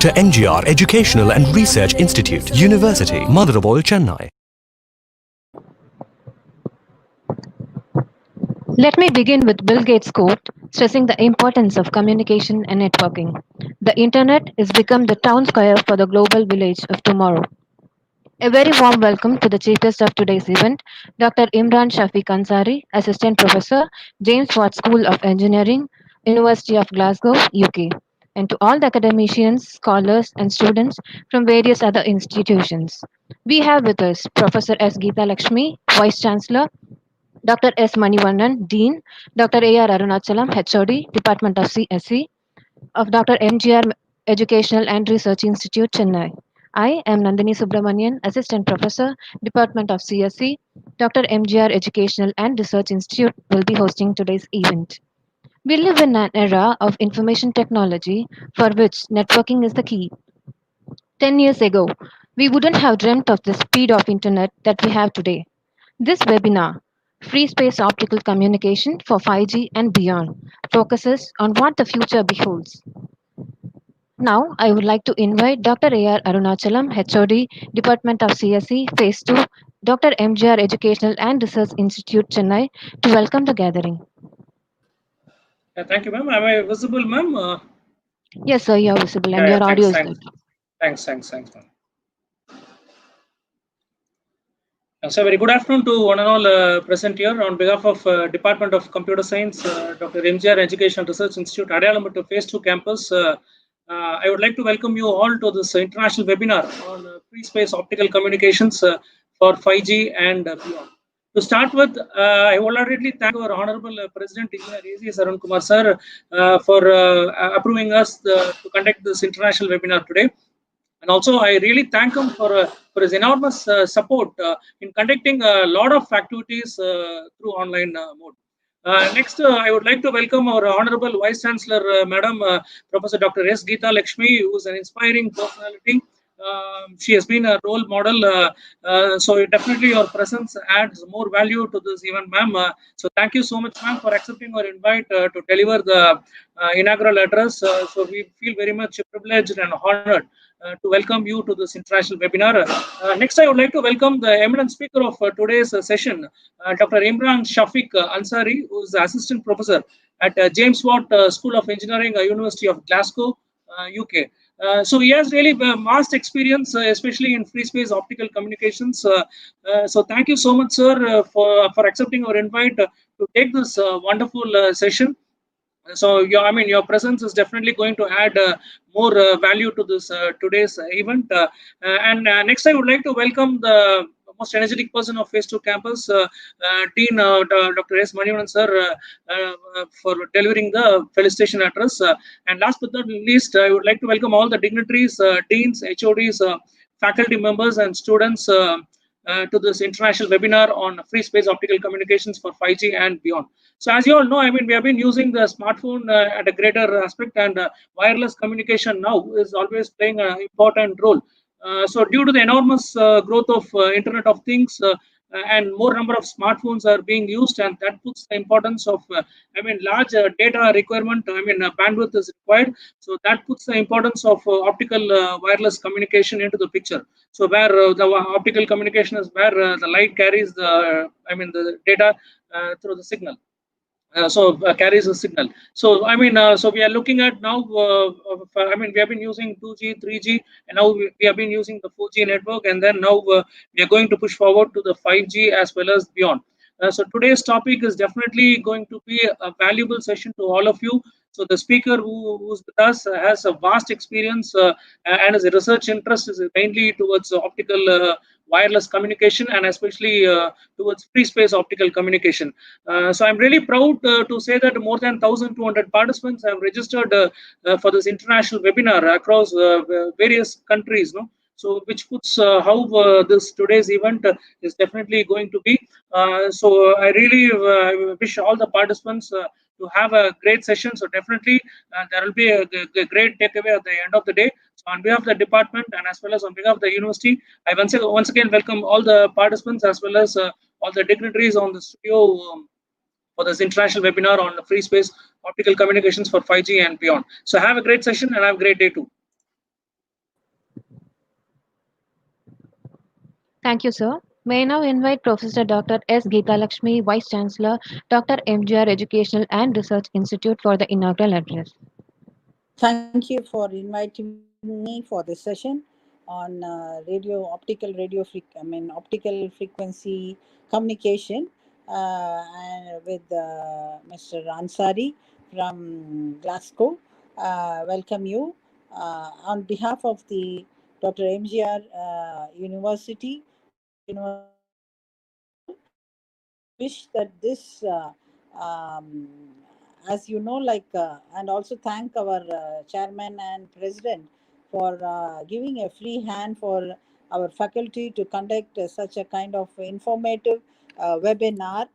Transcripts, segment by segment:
Dr.M.G.R. Educational and Research Institute, University, Madurai, Chennai. Let me begin with Bill Gates' quote, stressing the importance of communication and networking. The internet is become the town square for the global village of tomorrow. A very warm welcome to the chiefest of today's event, Dr.Imran Shafique Ansari, Assistant Professor, James Watt School of Engineering, University of Glasgow, UK, and to all the academicians, scholars, and students from various other institutions. We have with us Professor S. Geeta Lakshmi, Vice Chancellor, Dr. S. Manivannan, Dean, Dr. A.R. Arunachalam, HOD, Department of CSE, of Dr.M.G.R. Educational and Research Institute, Chennai. I am Nandini Subramanian, Assistant Professor, Department of CSE. Dr. M.G.R. Educational and Research Institute will be hosting today's event. We live in an era of information technology for which networking is the key. 10 years ago, we wouldn't have dreamt of the speed of internet that we have today. This webinar, Free Space Optical Communication for 5G and Beyond, focuses on what the future beholds. Now, I would like to invite Dr. A.R. Arunachalam, HOD, Department of CSE, Phase 2, Dr. M.G.R. Educational and Research Institute, Chennai, to welcome the gathering. Thank you, ma'am. Am I visible, ma'am? Yes, sir, you are visible and your audio is good. Thanks, ma'am. So, very good afternoon to one and all present here. On behalf of Department of Computer Science, Dr. M.G.R. Educational Research Institute, Adayalampattu Phase 2 campus, I would like to welcome you all to this international webinar on free space optical communications for 5G and beyond. To start with, I wholeheartedly thank our Honorable President A.C. Arun Kumar Sir for approving us to conduct this international webinar today. And also, I really thank him for his enormous support in conducting a lot of activities through online mode. Next, I would like to welcome our Honorable Vice Chancellor, Madam Professor Dr. S. Geeta Lakshmi, who is an inspiring personality. She has been a role model, so definitely your presence adds more value to this event, ma'am. So thank you so much, ma'am, for accepting our invite to deliver the inaugural address. So we feel very much privileged and honored to welcome you to this international webinar. Next, I would like to welcome the eminent speaker of today's session, Dr. Imran Shafique Ansari, who is the Assistant Professor at James Watt School of Engineering, University of Glasgow, UK. So he has really vast experience, especially in free space optical communications. So thank you so much, sir, for accepting our invite to take this wonderful session. So your presence is definitely going to add more value to this today's event. Next, I would like to welcome the most energetic person of Phase 2 campus, Dean Dr. S. Manivannan sir, for delivering the Felicitation Address. And last but not least, I would like to welcome all the dignitaries, deans, HODs, faculty members, and students to this international webinar on free space optical communications for 5G and beyond. So as you all know, we have been using the smartphone at a greater aspect, and wireless communication now is always playing an important role. So due to the enormous growth of Internet of Things, and more number of smartphones are being used, and that puts the importance of large data requirement. Bandwidth is required, so that puts the importance of optical wireless communication into the picture. So where the optical communication is where the light carries the the data through the signal. Carries a signal. So so we are looking at now. We have been using 2G, 3G, and now we have been using the 4G network, and then now we are going to push forward to the 5G as well as beyond. So today's topic is definitely going to be a valuable session to all of you. So the speaker who's with us has a vast experience, and his research interest is mainly towards optical wireless communication, and especially towards free space optical communication. So I'm really proud to say that more than 1,200 participants have registered for this international webinar across various countries. So which puts how this today's event is definitely going to be. So I really wish all the participants to have a great session. So definitely there will be a great takeaway at the end of the day. So on behalf of the department and as well as on behalf of the university, I once again welcome all the participants as well as all the dignitaries on the studio for this international webinar on free space optical communications for 5G and beyond. So have a great session and have a great day too. Thank you, sir. May I now invite Professor Dr. S. Geetalakshmi, Vice Chancellor, Dr.M.G.R. Educational and Research Institute for the inaugural address. Thank you for inviting me for this session on optical frequency communication, and with Mr. Ansari from Glasgow. Welcome you on behalf of the Dr. M.G.R. University, I wish that this, as you know, and also thank our chairman and president for giving a free hand for our faculty to conduct such a kind of informative webinar,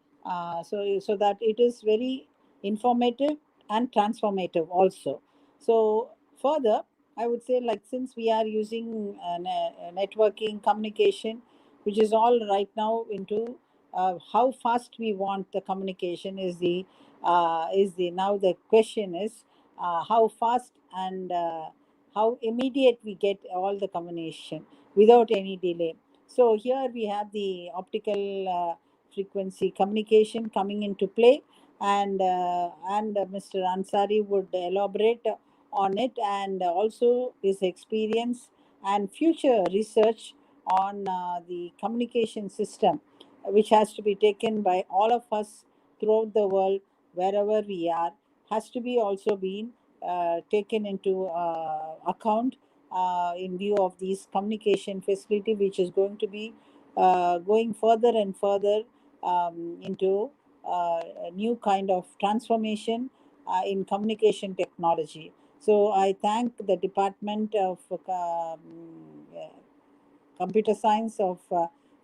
so that it is very informative and transformative also. So further, I would say, like, since we are using networking communication, which is all right now into how fast we want the communication is the now the question is how fast and how immediate we get all the communication without any delay. So here we have the optical frequency communication coming into play, and Mr. Ansari would elaborate on it, and also his experience and future research on the communication system, which has to be taken by all of us throughout the world, wherever we are, has to be also been taken into account in view of these communication facility, which is going to be going further and further into a new kind of transformation in communication technology. So I thank the Department of Computer Science of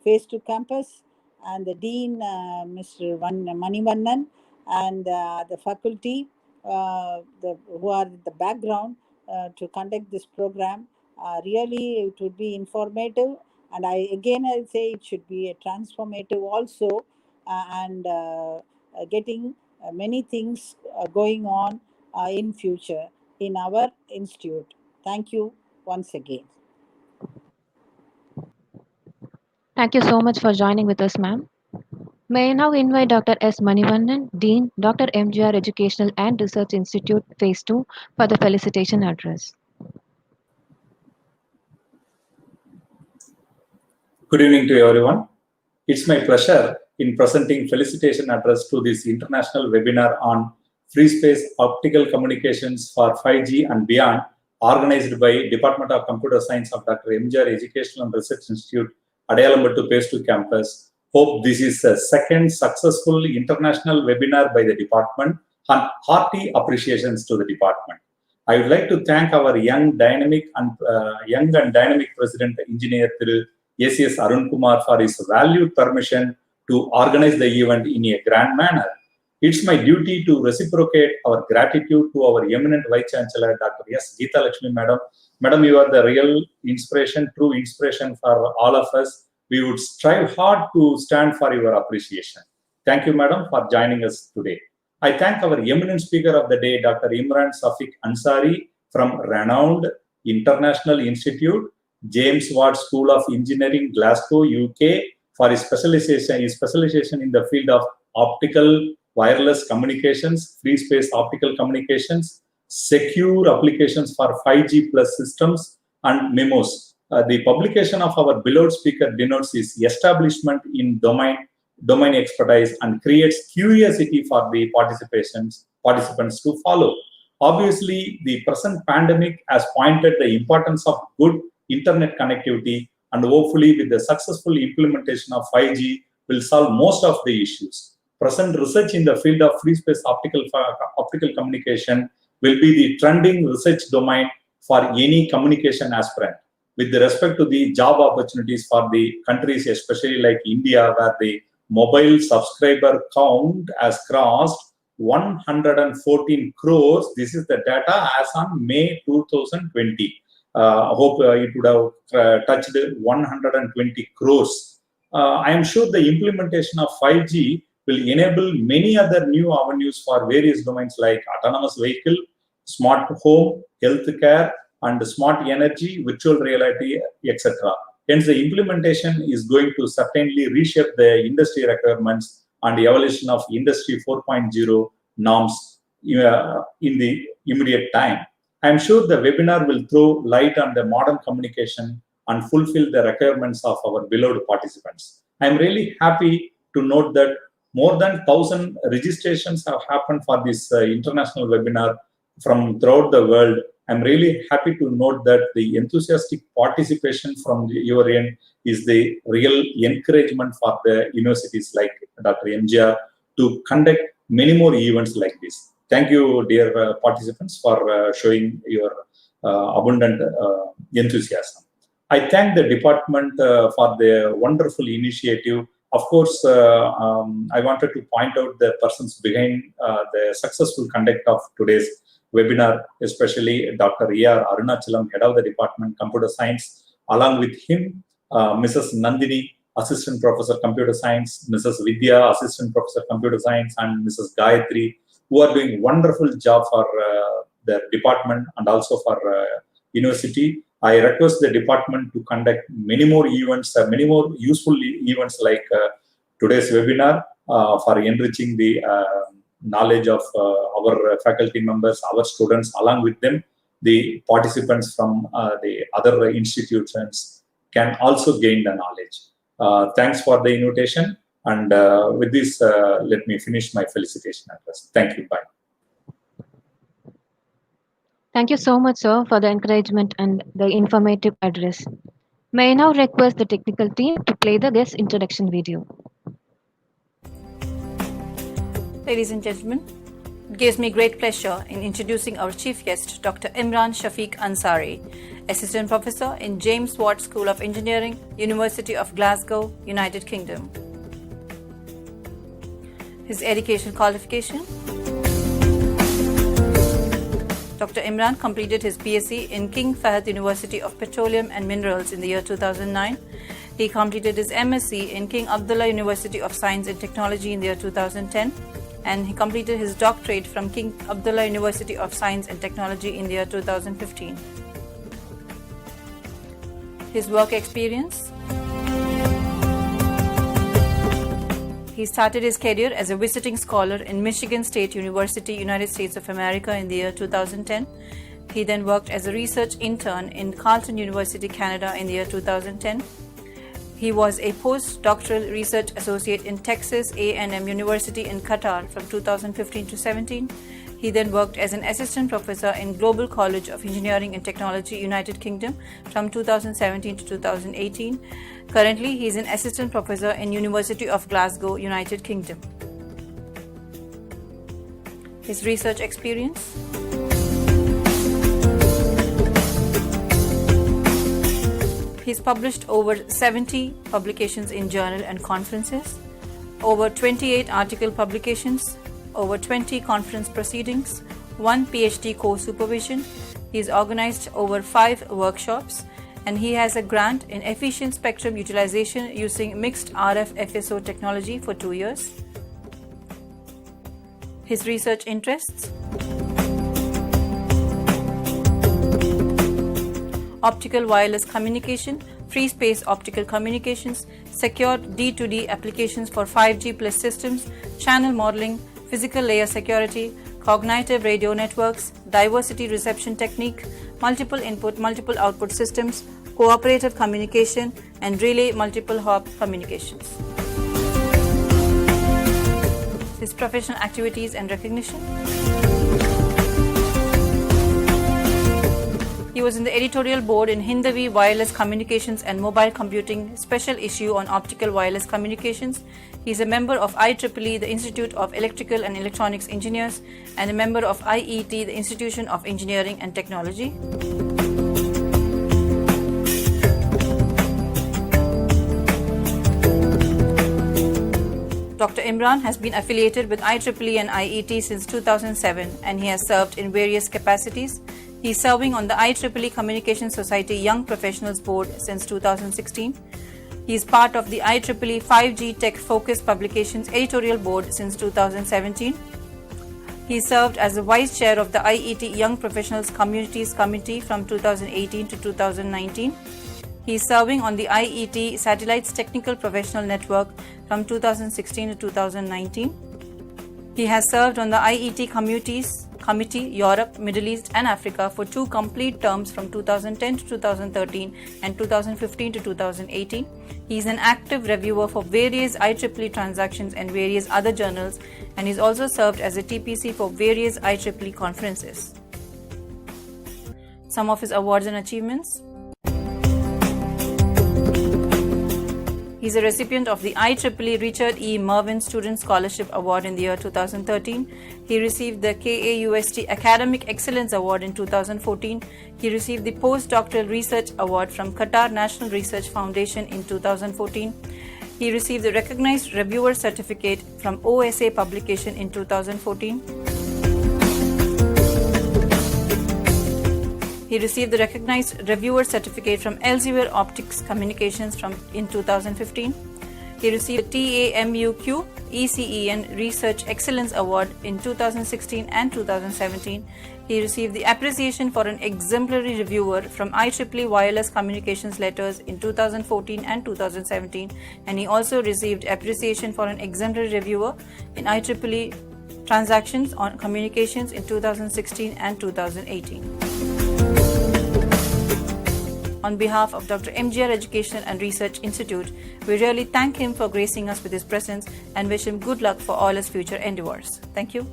Phase 2 campus, and the Dean, Mr. Manivannan, and the faculty who are in the background to conduct this program. Really, it would be informative, and I'll say it should be a transformative also, and getting many things going on in future in our institute. Thank you once again. Thank you so much for joining with us, ma'am. May I now invite Dr. S. Manivannan, Dean, Dr.M.G.R. Educational and Research Institute, Phase 2, for the Felicitation Address. Good evening to everyone. It's my pleasure in presenting Felicitation Address to this international webinar on free space optical communications for 5G and beyond, organized by Department of Computer Science of Dr. M.G.R. Educational and Research Institute, Adayalampattu Phase 2 campus. Hope this is the second successful international webinar by the department, and hearty appreciations to the department. I would like to thank our young, dynamic President, Engineer Thiru ACS Arun Kumar, for his valued permission to organize the event in a grand manner. It's my duty to reciprocate our gratitude to our eminent Vice Chancellor, Dr. S. Geetalakshmi, Madam. Madam, you are the real inspiration, true inspiration for all of us. We would strive hard to stand for your appreciation. Thank you, Madam, for joining us today. I thank our eminent speaker of the day, Dr.Imran Shafique Ansari from renowned International Institute, James Watt School of Engineering, Glasgow, UK, for his specialization in the field of optical wireless communications, free space optical communications, secure applications for 5G plus systems, and memos. The publication of our beloved speaker denotes his establishment in domain expertise and creates curiosity for the participants to follow. Obviously, the present pandemic has pointed the importance of good internet connectivity, and hopefully with the successful implementation of 5G will solve most of the issues. Present research in the field of free space optical communication will be the trending research domain for any communication aspirant. With respect to the job opportunities for the countries, especially like India, where the mobile subscriber count has crossed 114 crores. This is the data as on May 2020. Hope it would have touched 120 crores. I am sure the implementation of 5G will enable many other new avenues for various domains like autonomous vehicle, smart home, healthcare, and smart energy, virtual reality, etc. Hence, the implementation is going to certainly reshape the industry requirements and the evolution of Industry 4.0 norms in the immediate time. I am sure the webinar will throw light on the modern communication and fulfill the requirements of our beloved participants. I am really happy to note that more than 1,000 registrations have happened for this international webinar from throughout the world. I'm really happy to note that the enthusiastic participation from your end is the real encouragement for the universities like Dr. M.G.R. to conduct many more events like this. Thank you, dear participants, for showing your abundant enthusiasm. I thank the department for their wonderful initiative. Of course, I wanted to point out the persons behind the successful conduct of today's webinar, especially Dr. E.R. Arunachalam, Head of the Department, Computer Science, along with him, Mrs. Nandini, Assistant Professor, Computer Science, Mrs. Vidya, Assistant Professor, Computer Science, and Mrs. Gayatri, who are doing wonderful job for the department and also for university. I request the department to conduct many more events, many more useful events like today's webinar for enriching the knowledge of our faculty members, our students, along with them, the participants from the other institutions can also gain the knowledge. Thanks for the invitation. And with this, let me finish my felicitation address. Thank you. Bye. Thank you so much, sir, for the encouragement and the informative address. May I now request the technical team to play the guest introduction video. Ladies and gentlemen, it gives me great pleasure in introducing our chief guest, Dr. Imran Shafique Ansari, Assistant Professor in James Watt School of Engineering, University of Glasgow, United Kingdom. His education qualification: Dr. Imran completed his BSc in King Fahd University of Petroleum and Minerals in the year 2009. He completed his MSc in King Abdullah University of Science and Technology in the year 2010, and he completed his doctorate from King Abdullah University of Science and Technology in the year 2015. His work experience: he started his career as a visiting scholar in Michigan State University, United States of America in the year 2010. He then worked as a research intern in Carleton University, Canada in the year 2010. He was a postdoctoral research associate in Texas A&M University in Qatar from 2015 to 17. He then worked as an assistant professor in Global College of Engineering and Technology, United Kingdom from 2017 to 2018. Currently, he is an assistant professor in University of Glasgow, United Kingdom. His research experience: he's published over 70 publications in journal and conferences, over 28 article publications, over 20 conference proceedings, 1 PhD course supervision. He's organized over 5 workshops, and he has a grant in efficient spectrum utilization using mixed RF FSO technology for 2 years. His research interests: optical wireless communication, free space optical communications, secure D2D applications for 5G plus systems, channel modeling, physical layer security, cognitive radio networks, diversity reception technique, multiple input, multiple output systems, cooperative communication, and relay multiple hop communications. His professional activities and recognition: he was in the editorial board in Hindavi Wireless Communications and Mobile Computing special issue on optical wireless communications. He is a member of IEEE, the Institute of Electrical and Electronics Engineers, and a member of IET, the Institution of Engineering and Technology. Dr. Imran has been affiliated with IEEE and IET since 2007, and he has served in various capacities. He is serving on the IEEE Communication Society Young Professionals Board since 2016. He is part of the IEEE 5G Tech Focus Publications Editorial Board since 2017. He served as the Vice Chair of the IET Young Professionals Communities Committee from 2018 to 2019. He is serving on the IET Satellites Technical Professional Network from 2016 to 2019. He has served on the IET Committee Europe, Middle East and Africa for 2 complete terms from 2010 to 2013 and 2015 to 2018. He is an active reviewer for various IEEE transactions and various other journals, and he's also served as a TPC for various IEEE conferences. Some of his awards and achievements. He is a recipient of the IEEE Richard E. Mervyn Student Scholarship Award in the year 2013. He received the KAUST Academic Excellence Award in 2014. He received the Postdoctoral Research Award from Qatar National Research Foundation in 2014. He received the Recognized Reviewer Certificate from OSA Publication in 2014. He received the Recognized Reviewer Certificate from Elsevier Optics Communications in 2015. He received the TAMUQ ECEN Research Excellence Award in 2016 and 2017. He received the Appreciation for an Exemplary Reviewer from IEEE Wireless Communications Letters in 2014 and 2017, and he also received Appreciation for an Exemplary Reviewer in IEEE Transactions on Communications in 2016 and 2018. On behalf of Dr.M.G.R.Educational and Research Institute, we really thank him for gracing us with his presence and wish him good luck for all his future endeavors. Thank you.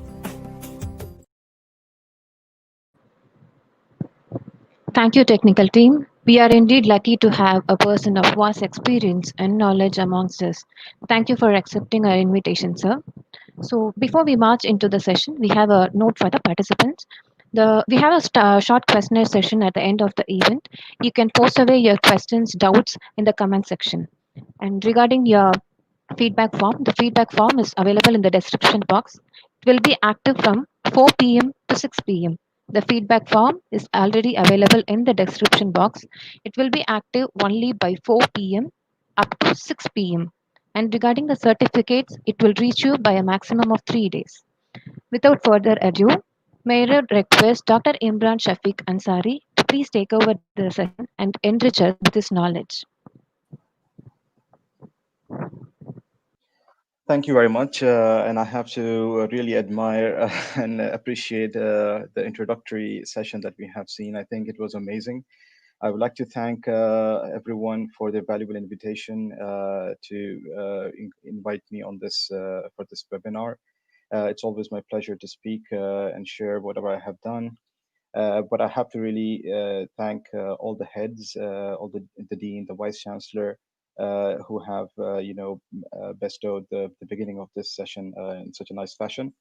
Thank you, technical team. We are indeed lucky to have a person of vast experience and knowledge amongst us. Thank you for accepting our invitation, sir. So before we march into the session, we have a note for the participants. We have a short questionnaire session at the end of the event. You can post away your questions, doubts in the comment section. And regarding your feedback form, the feedback form is available in the description box. It will be active from 4 p.m. to 6 p.m. The feedback form is already available in the description box. It will be active only by 4 p.m. up to 6 p.m. And regarding the certificates, it will reach you by a maximum of 3 days. Without further ado, may I request Dr. Imran Shafique Ansari to please take over the session and enrich us with his knowledge. Thank you very much. And I have to really admire and appreciate the introductory session that we have seen. I think it was amazing. I would like to thank everyone for their valuable invitation to invite me on this for this webinar. It's always my pleasure to speak and share whatever I have done. But I have to really thank all the heads, all the dean, the vice chancellor, who have bestowed the beginning of this session in such a nice fashion.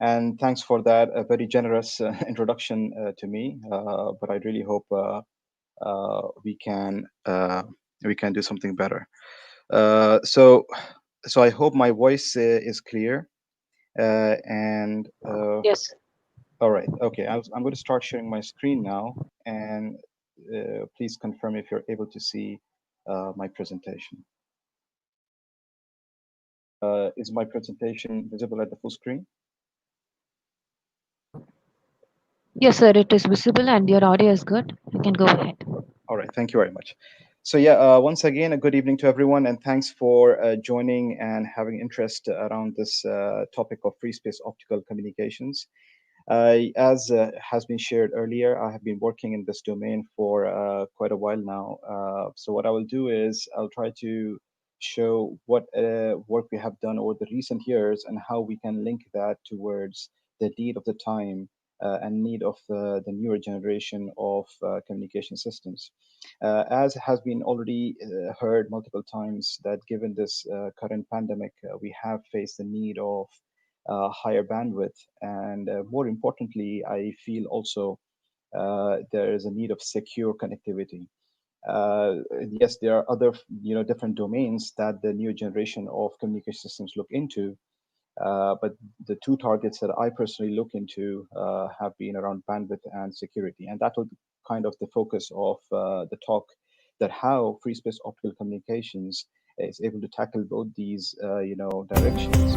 And thanks for that very generous introduction to me. But I really hope we can do something better. So I hope my voice is clear. Yes. All right. Okay. I'm going to start sharing my screen now, and please confirm if you're able to see my presentation. Is my presentation visible at the full screen? Yes, sir. It is visible, and your audio is good. You can go ahead. All right. Thank you very much. So yeah, once again, a good evening to everyone, and thanks for joining and having interest around this topic of free space optical communications. As has been shared earlier, I have been working in this domain for quite a while now. So what I will do is I'll try to show what work we have done over the recent years and how we can link that towards the need of the time and need of the newer generation of communication systems. As has been already heard multiple times, that given this current pandemic, we have faced the need of higher bandwidth, and more importantly, I feel also there is a need of secure connectivity. Yes, there are other different domains that the new generation of communication systems look into, but the two targets that I personally look into have been around bandwidth and security, and that will be kind of the focus of the talk, that how free space optical communications is able to tackle both these directions.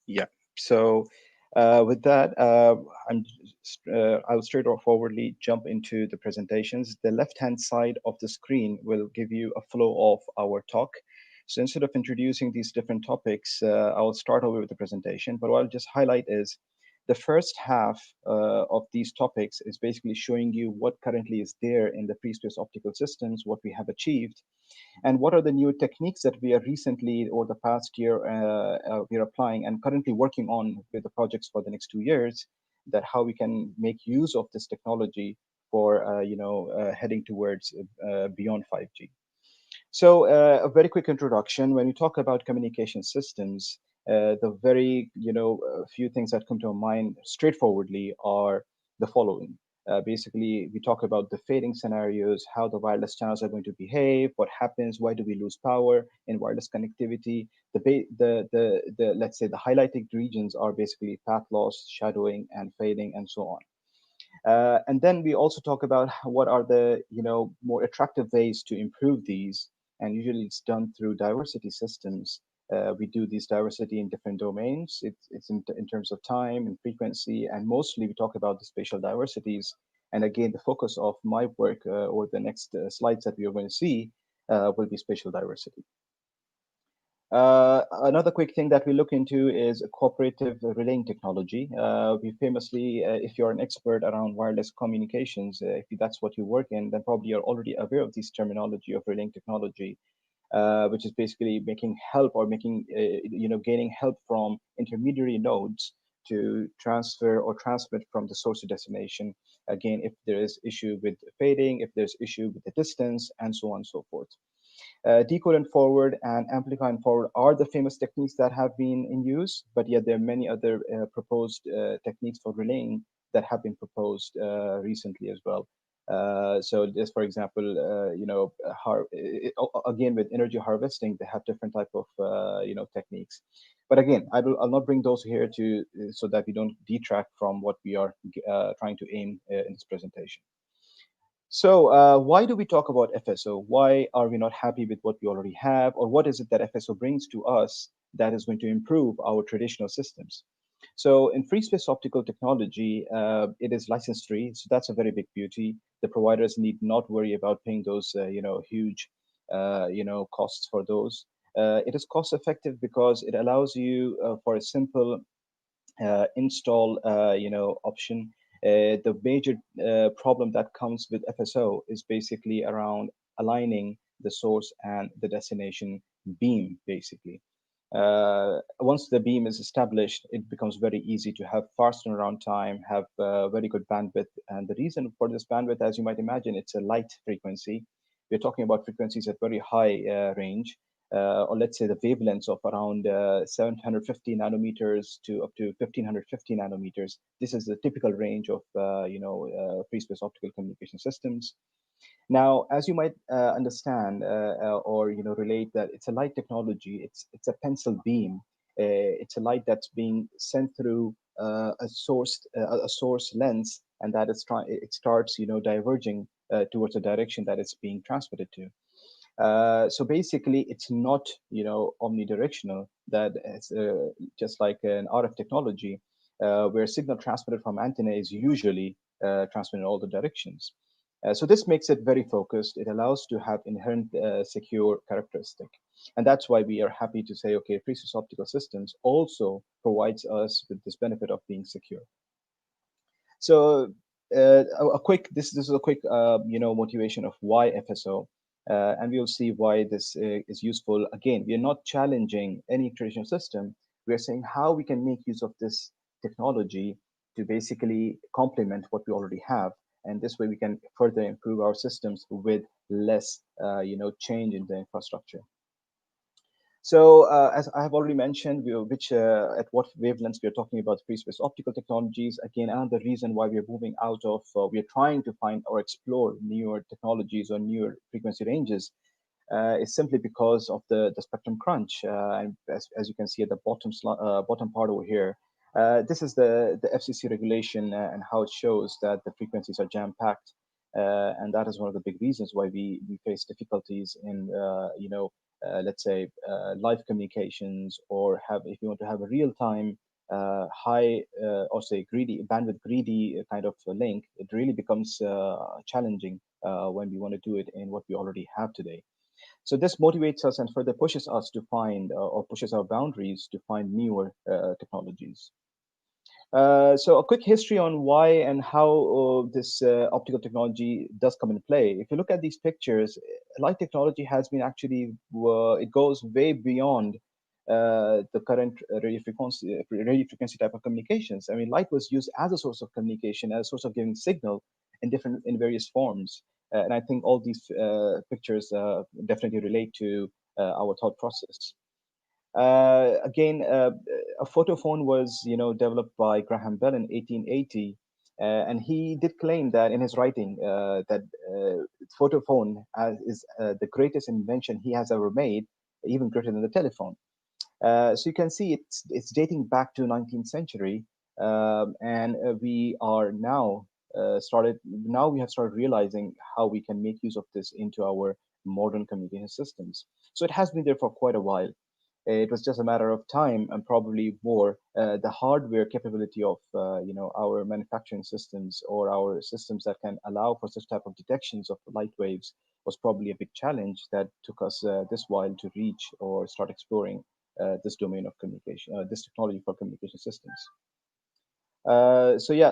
Yeah, so With that, I'll straightforwardly jump into the presentations. The left-hand side of the screen will give you a flow of our talk. So instead of introducing these different topics, I'll start over with the presentation. But what I'll just highlight is the first half of these topics is basically showing you what currently is there in the free space optical systems, what we have achieved, and what are the new techniques that we are recently or the past year we are applying and currently working on with the projects for the next 2 years, that how we can make use of this technology for heading towards beyond 5G. So a very quick introduction. When we talk about communication systems, the very few things that come to our mind straightforwardly are the following. Basically, we talk about the fading scenarios, how the wireless channels are going to behave, what happens, why do we lose power in wireless connectivity. The let's say the highlighted regions are basically path loss, shadowing, and fading, and so on. And then we also talk about what are the more attractive ways to improve these, and usually it's done through diversity systems. We do this diversity in different domains. It's in terms of time and frequency, and mostly we talk about the spatial diversities. And again, the focus of my work or the next slides that we are going to see will be spatial diversity. Another quick thing that we look into is cooperative relaying technology. We famously, if you're an expert around wireless communications, if that's what you work in, then probably you're already aware of this terminology of relaying technology, which is basically making help or making, gaining help from intermediary nodes to transfer or transmit from the source to destination. Again, if there is issue with fading, if there's issue with the distance, and so on and so forth. Decode and forward and amplify and forward are the famous techniques that have been in use, but yet there are many other proposed techniques for relaying that have been proposed recently as well. So just for example, again, with energy harvesting, they have different type of techniques. But again, I'll not bring those here to so that we don't detract from what we are trying to aim in this presentation. So why do we talk about FSO? Why are we not happy with what we already have? Or what is it that FSO brings to us that is going to improve our traditional systems? So in free space optical technology, it is license free. So that's a very big beauty. The providers need not worry about paying those huge costs for those. It is cost effective because it allows you for a simple install option. The major problem that comes with FSO is basically around aligning the source and the destination beam, basically. Once the beam is established, it becomes very easy to have fast turnaround time, have very good bandwidth. And the reason for this bandwidth, as you might imagine, it's a light frequency. We're talking about frequencies at very high range. Or let's say the wavelengths of around 750 nanometers to up to 1550 nanometers. This is the typical range of free space optical communication systems. Now, as you might understand or relate, that it's a light technology. It's a pencil beam. It's a light that's being sent through a source lens, and that is it starts diverging towards a direction that it's being transmitted to. So basically, it's not omnidirectional. That it's just like an RF technology, where signal transmitted from antenna is usually transmitted in all the directions. So this makes it very focused. It allows to have inherent secure characteristic, and that's why we are happy to say, okay, free space optical systems also provides us with this benefit of being secure. So this is a quick motivation of why FSO. And we'll see why this is useful. Again, we are not challenging any traditional system. We are saying how we can make use of this technology to basically complement what we already have. And this way we can further improve our systems with less change in the infrastructure. So as I have already mentioned, at what wavelengths we are talking about free space optical technologies. Again, another reason why we are moving out of, we are trying to find or explore newer technologies or newer frequency ranges is simply because of the spectrum crunch. And as you can see at the bottom part over here, this is the FCC regulation and how it shows that the frequencies are jam-packed. And that is one of the big reasons why we face difficulties in, let's say, live communications, or if you want to have a real-time high or say greedy, bandwidth greedy kind of a link, it really becomes challenging when we want to do it in what we already have today. So this motivates us and further pushes us to find or pushes our boundaries to find newer technologies. So a quick history on why and how this optical technology does come into play. If you look at these pictures, light technology has been actually, it goes way beyond the current radio frequency type of communications. I mean, light was used as a source of communication, as a source of giving signal in various forms. And I think all these pictures definitely relate to our thought process. Again, a photophone was, developed by Graham Bell in 1880, and he did claim that in his writing that photophone is the greatest invention he has ever made, even greater than the telephone. So you can see it's dating back to 19th century, and we are now we have started realizing how we can make use of this into our modern communication systems. So it has been there for quite a while. It was just a matter of time and probably more the hardware capability of our manufacturing systems or our systems that can allow for such type of detections of light waves was probably a big challenge that took us this while to reach or start exploring this domain of communication, this technology for communication systems. So yeah,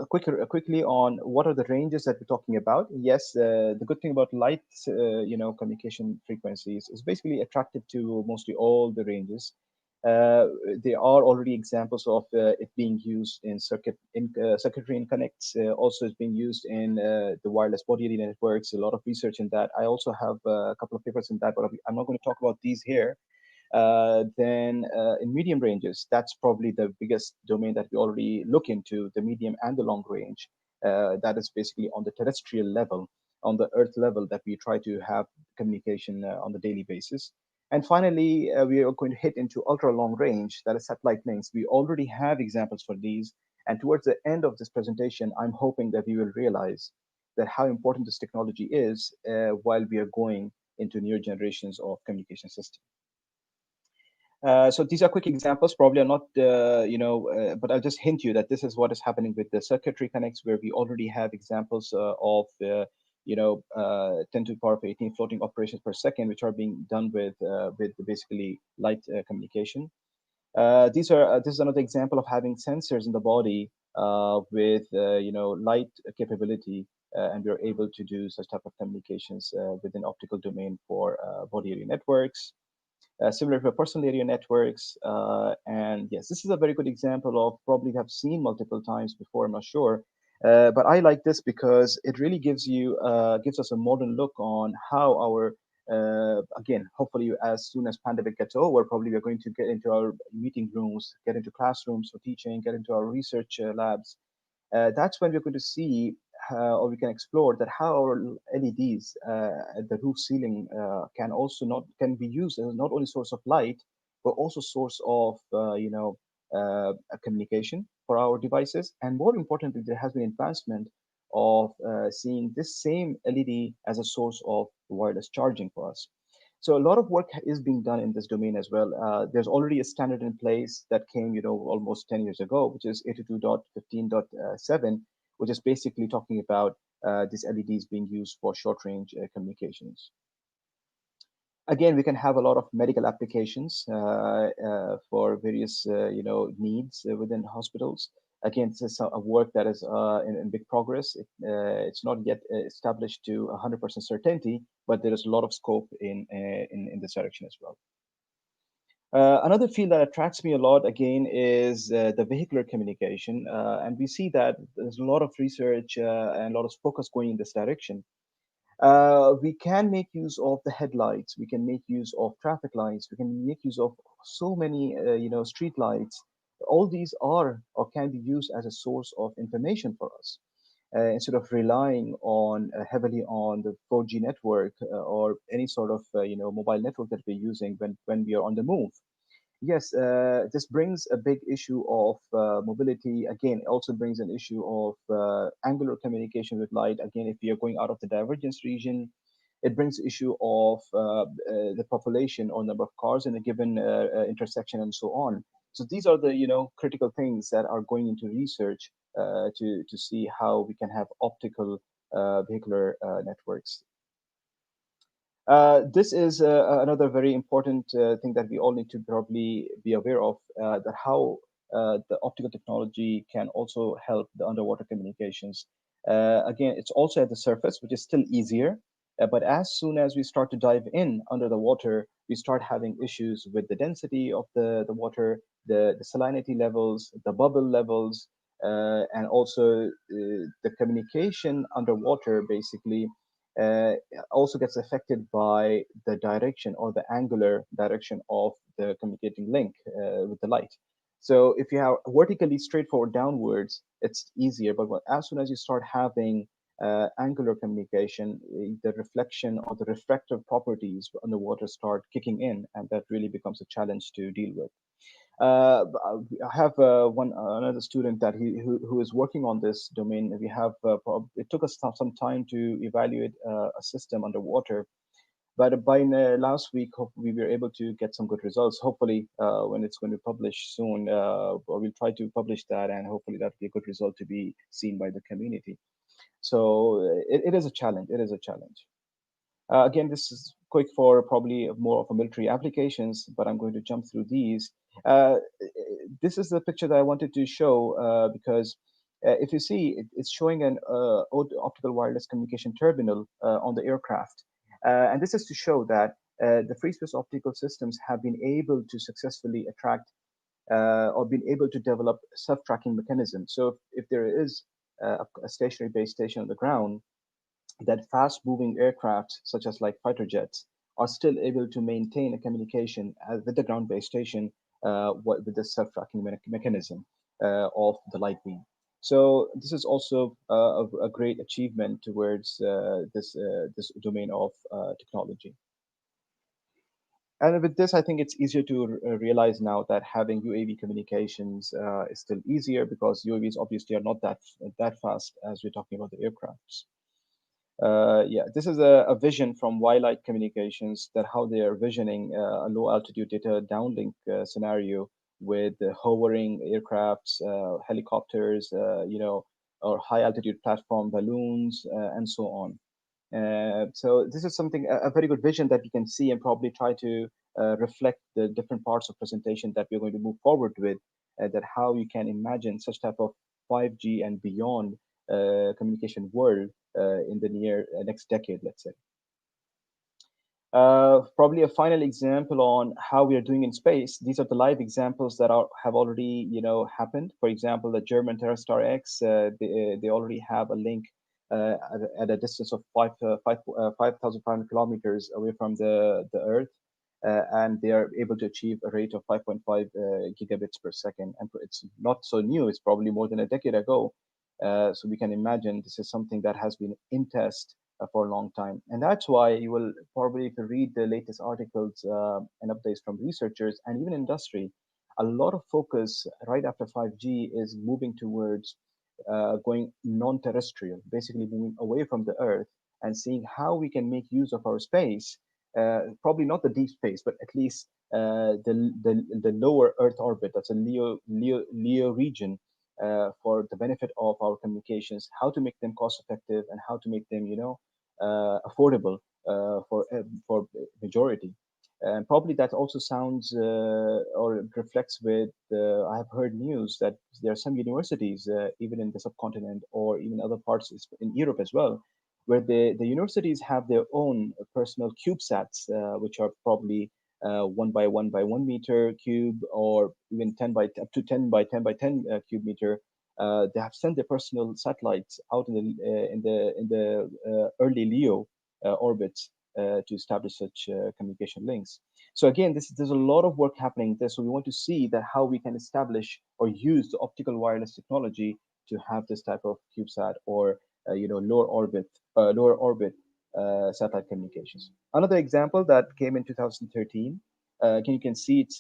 quickly on what are the ranges that we're talking about. Yes, the good thing about light, communication frequencies is basically attractive to mostly all the ranges. There are already examples of it being used in circuitry interconnects. Also, it's being used in the wireless body area networks. A lot of research in that. I also have a couple of papers in that, but I'm not going to talk about these here. Then in medium ranges, that's probably the biggest domain that we already look into, the medium and the long range. That is basically on the terrestrial level, on the Earth level, that we try to have communication on the daily basis. And finally, we are going to hit into ultra long range, that is satellite links. We already have examples for these. And towards the end of this presentation, I'm hoping that we will realize that how important this technology is while we are going into newer generations of communication systems. So these are quick examples, probably are not, but I'll just hint you that this is what is happening with the circuitry connects, where we already have examples of, 10 to the power of 18 floating operations per second, which are being done with basically light communication. This is another example of having sensors in the body with, light capability, and we're able to do such type of communications within optical domain for body area networks. Similar to personal area networks. And yes, this is a very good example of probably have seen multiple times before, I'm not sure. But I like this because it really gives us a modern look on how our, again, hopefully as soon as pandemic gets over, probably we're going to get into our meeting rooms, get into classrooms for teaching, get into our research labs. That's when we're going to see or we can explore that how our LEDs at the roof ceiling can be used as not only source of light, but also source of communication for our devices. And more importantly, there has been advancement of seeing this same LED as a source of wireless charging for us. So a lot of work is being done in this domain as well. There's already a standard in place that came, almost 10 years ago, which is 82.15.7, which is basically talking about these LEDs being used for short-range communications. Again, we can have a lot of medical applications for various, needs within hospitals. Again, this is a work that is in big progress. It's not yet established to 100% certainty, but there is a lot of scope in this direction as well. Another field that attracts me a lot, again, is the vehicular communication. And we see that there's a lot of research and a lot of focus going in this direction. We can make use of the headlights. We can make use of traffic lights. We can make use of so many, street lights. All these are or can be used as a source of information for us. Instead of relying on heavily on the 4G network or any sort of mobile network that we're using when we are on the move. Yes, this brings a big issue of mobility. Again, it also brings an issue of angular communication with light. Again, if we are going out of the divergence region, it brings the issue of the population or number of cars in a given intersection and so on. So these are the critical things that are going into research to see how we can have optical vehicular networks. This is another very important thing that we all need to probably be aware of, that how the optical technology can also help the underwater communications. Again, it's also at the surface, which is still easier. But as soon as we start to dive in under the water, we start having issues with the density of the water, the salinity levels, the bubble levels, and also the communication underwater basically also gets affected by the direction or the angular direction of the communicating link with the light. So if you have vertically straightforward downwards, it's easier. But as soon as you start having angular communication, the reflection or the refractive properties underwater start kicking in, and that really becomes a challenge to deal with. I have another student that who is working on this domain. We have it took us some time to evaluate a system underwater, but by last week we were able to get some good results. Hopefully, when it's going to publish soon, we'll try to publish that, and hopefully that'll be a good result to be seen by the community. So it is a challenge. It is a challenge. Again, this is quick for probably more of a military applications, but I'm going to jump through these. This is the picture that I wanted to show because if you see, it's showing an optical wireless communication terminal on the aircraft. And this is to show that the free space optical systems have been able to successfully attract or been able to develop self-tracking mechanisms. So if there is a stationary base station on the ground, that fast-moving aircraft, such as like fighter jets, are still able to maintain a communication with the ground-based station with the self-tracking mechanism of the light beam. So this is also a great achievement towards this domain of technology. And with this, I think it's easier to realize now that having UAV communications is still easier because UAVs obviously are not that fast as we're talking about the aircrafts. Yeah, this is a vision from Wildlight Communications, that how they are visioning a low altitude data downlink scenario with hovering aircrafts, helicopters, or high altitude platform balloons, and so on. So this is something, a very good vision that you can see and probably try to reflect the different parts of presentation that we're going to move forward with, that how you can imagine such type of 5G and beyond communication world in the next decade, let's say. Probably a final example on how we are doing in space. These are the live examples that have already, happened. For example, the German TerraStar X, they already have a link at a distance of 5,500 kilometers away from the Earth. And they are able to achieve a rate of 5.5 gigabits per second. And it's not so new, it's probably more than a decade ago. So we can imagine this is something that has been in test for a long time. And that's why you will probably, if you read the latest articles and updates from researchers and even industry, a lot of focus right after 5G is moving towards going non-terrestrial, basically moving away from the Earth and seeing how we can make use of our space, probably not the deep space, but at least the lower Earth orbit, that's a LEO region, for the benefit of our communications, how to make them cost effective and how to make them, affordable for majority. And probably that also sounds or reflects with, I have heard news that there are some universities, even in the subcontinent or even other parts in Europe as well, where the universities have their own personal CubeSats, which are probably 1 by 1 by 1 meter cube, or even 10 by up to 10 by 10 by 10 cube meter. They have sent their personal satellites out in the early LEO orbits to establish such communication links. So again, there's a lot of work happening there. So we want to see that how we can establish or use the optical wireless technology to have this type of CubeSat or lower orbit satellite communications. Another example that came in 2013. You can see it's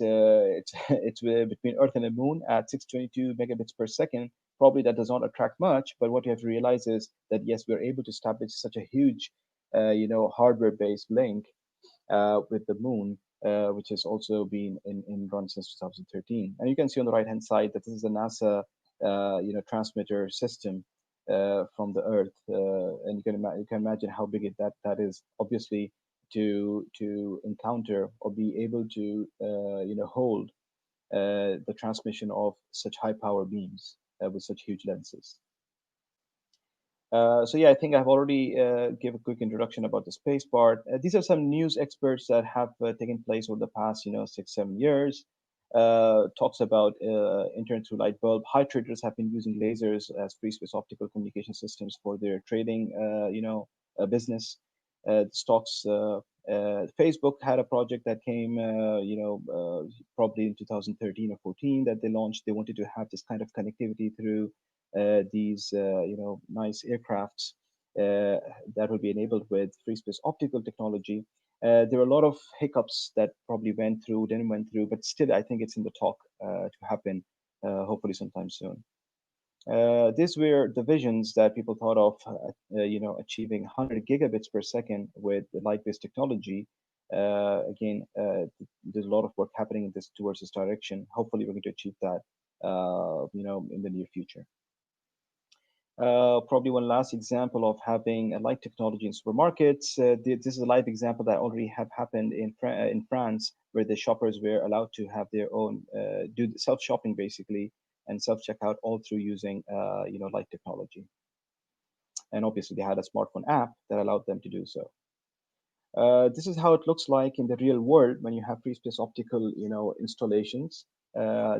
between Earth and the Moon at 622 megabits per second. Probably that does not attract much, but what you have to realize is that yes, we're able to establish such a huge, hardware-based link with the Moon, which has also been in run since 2013. And you can see on the right-hand side that this is a NASA, transmitter system from the Earth, and you can imagine how big that is. Obviously, to encounter or be able to hold the transmission of such high power beams with such huge lenses. So yeah, I think I've already gave a quick introduction about the space part. These are some news experts that have taken place over the past, 6-7 years. Talks about internet through light bulb. High traders have been using lasers as free space optical communication systems for their trading, business. Stocks. Facebook had a project that came, probably in 2013 or 14 that they launched. They wanted to have this kind of connectivity through these nice aircrafts that will be enabled with free space optical technology. There are a lot of hiccups that probably didn't went through, but still I think it's in the talk to happen hopefully sometime soon. These were the visions that people thought of, achieving 100 gigabits per second with light-based technology. Again, there's a lot of work happening in towards this direction. Hopefully, we're going to achieve that, in the near future. Probably one last example of having a light technology in supermarkets. This is a live example that already have happened in France, where the shoppers were allowed to have their own, do self-shopping basically, and self-checkout all through using, light technology. And obviously they had a smartphone app that allowed them to do so. This is how it looks like in the real world when you have free space optical, installations.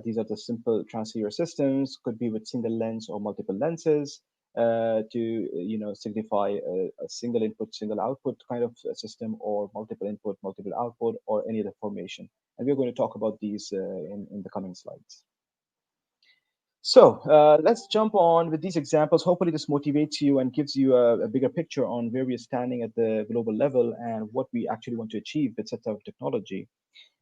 These are the simple transceiver systems, could be with single lens or multiple lenses to, signify a single input, single output kind of system, or multiple input, multiple output, or any other formation. And we're going to talk about these in the coming slides. So let's jump on with these examples. Hopefully this motivates you and gives you a bigger picture on where we are standing at the global level and what we actually want to achieve with such type of technology.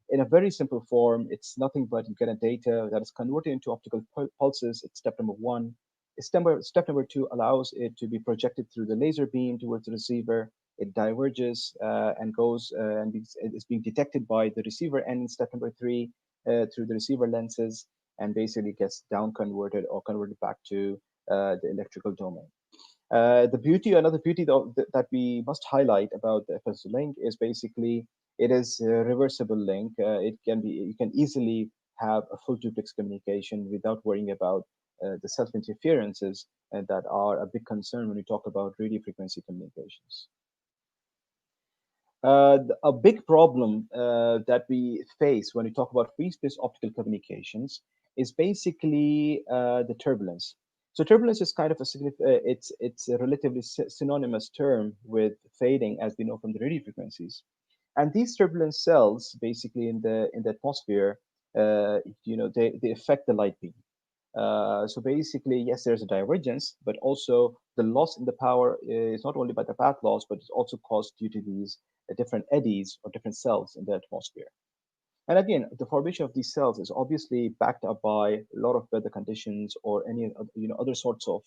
In a very simple form, it's nothing but you get a data that is converted into optical pulses. It's step number one. Step number two allows it to be projected through the laser beam towards the receiver. It diverges and goes and is being detected by the receiver. And in step number three, through the receiver lenses, and basically gets down converted or converted back to the electrical domain. Another beauty that we must highlight about the FS link is basically it is a reversible link. You can easily have a full duplex communication without worrying about the self-interferences that are a big concern when we talk about radio frequency communications. A big problem that we face when we talk about free space optical communications is basically the turbulence. So turbulence is kind of it's a relatively synonymous term with fading, as we know from the radio frequencies. And these turbulence cells, basically in the atmosphere, they affect the light beam. So basically, yes, there's a divergence, but also the loss in the power is not only by the path loss, but it's also caused due to these different eddies or different cells in the atmosphere. And again, the formation of these cells is obviously backed up by a lot of weather conditions or any other sorts of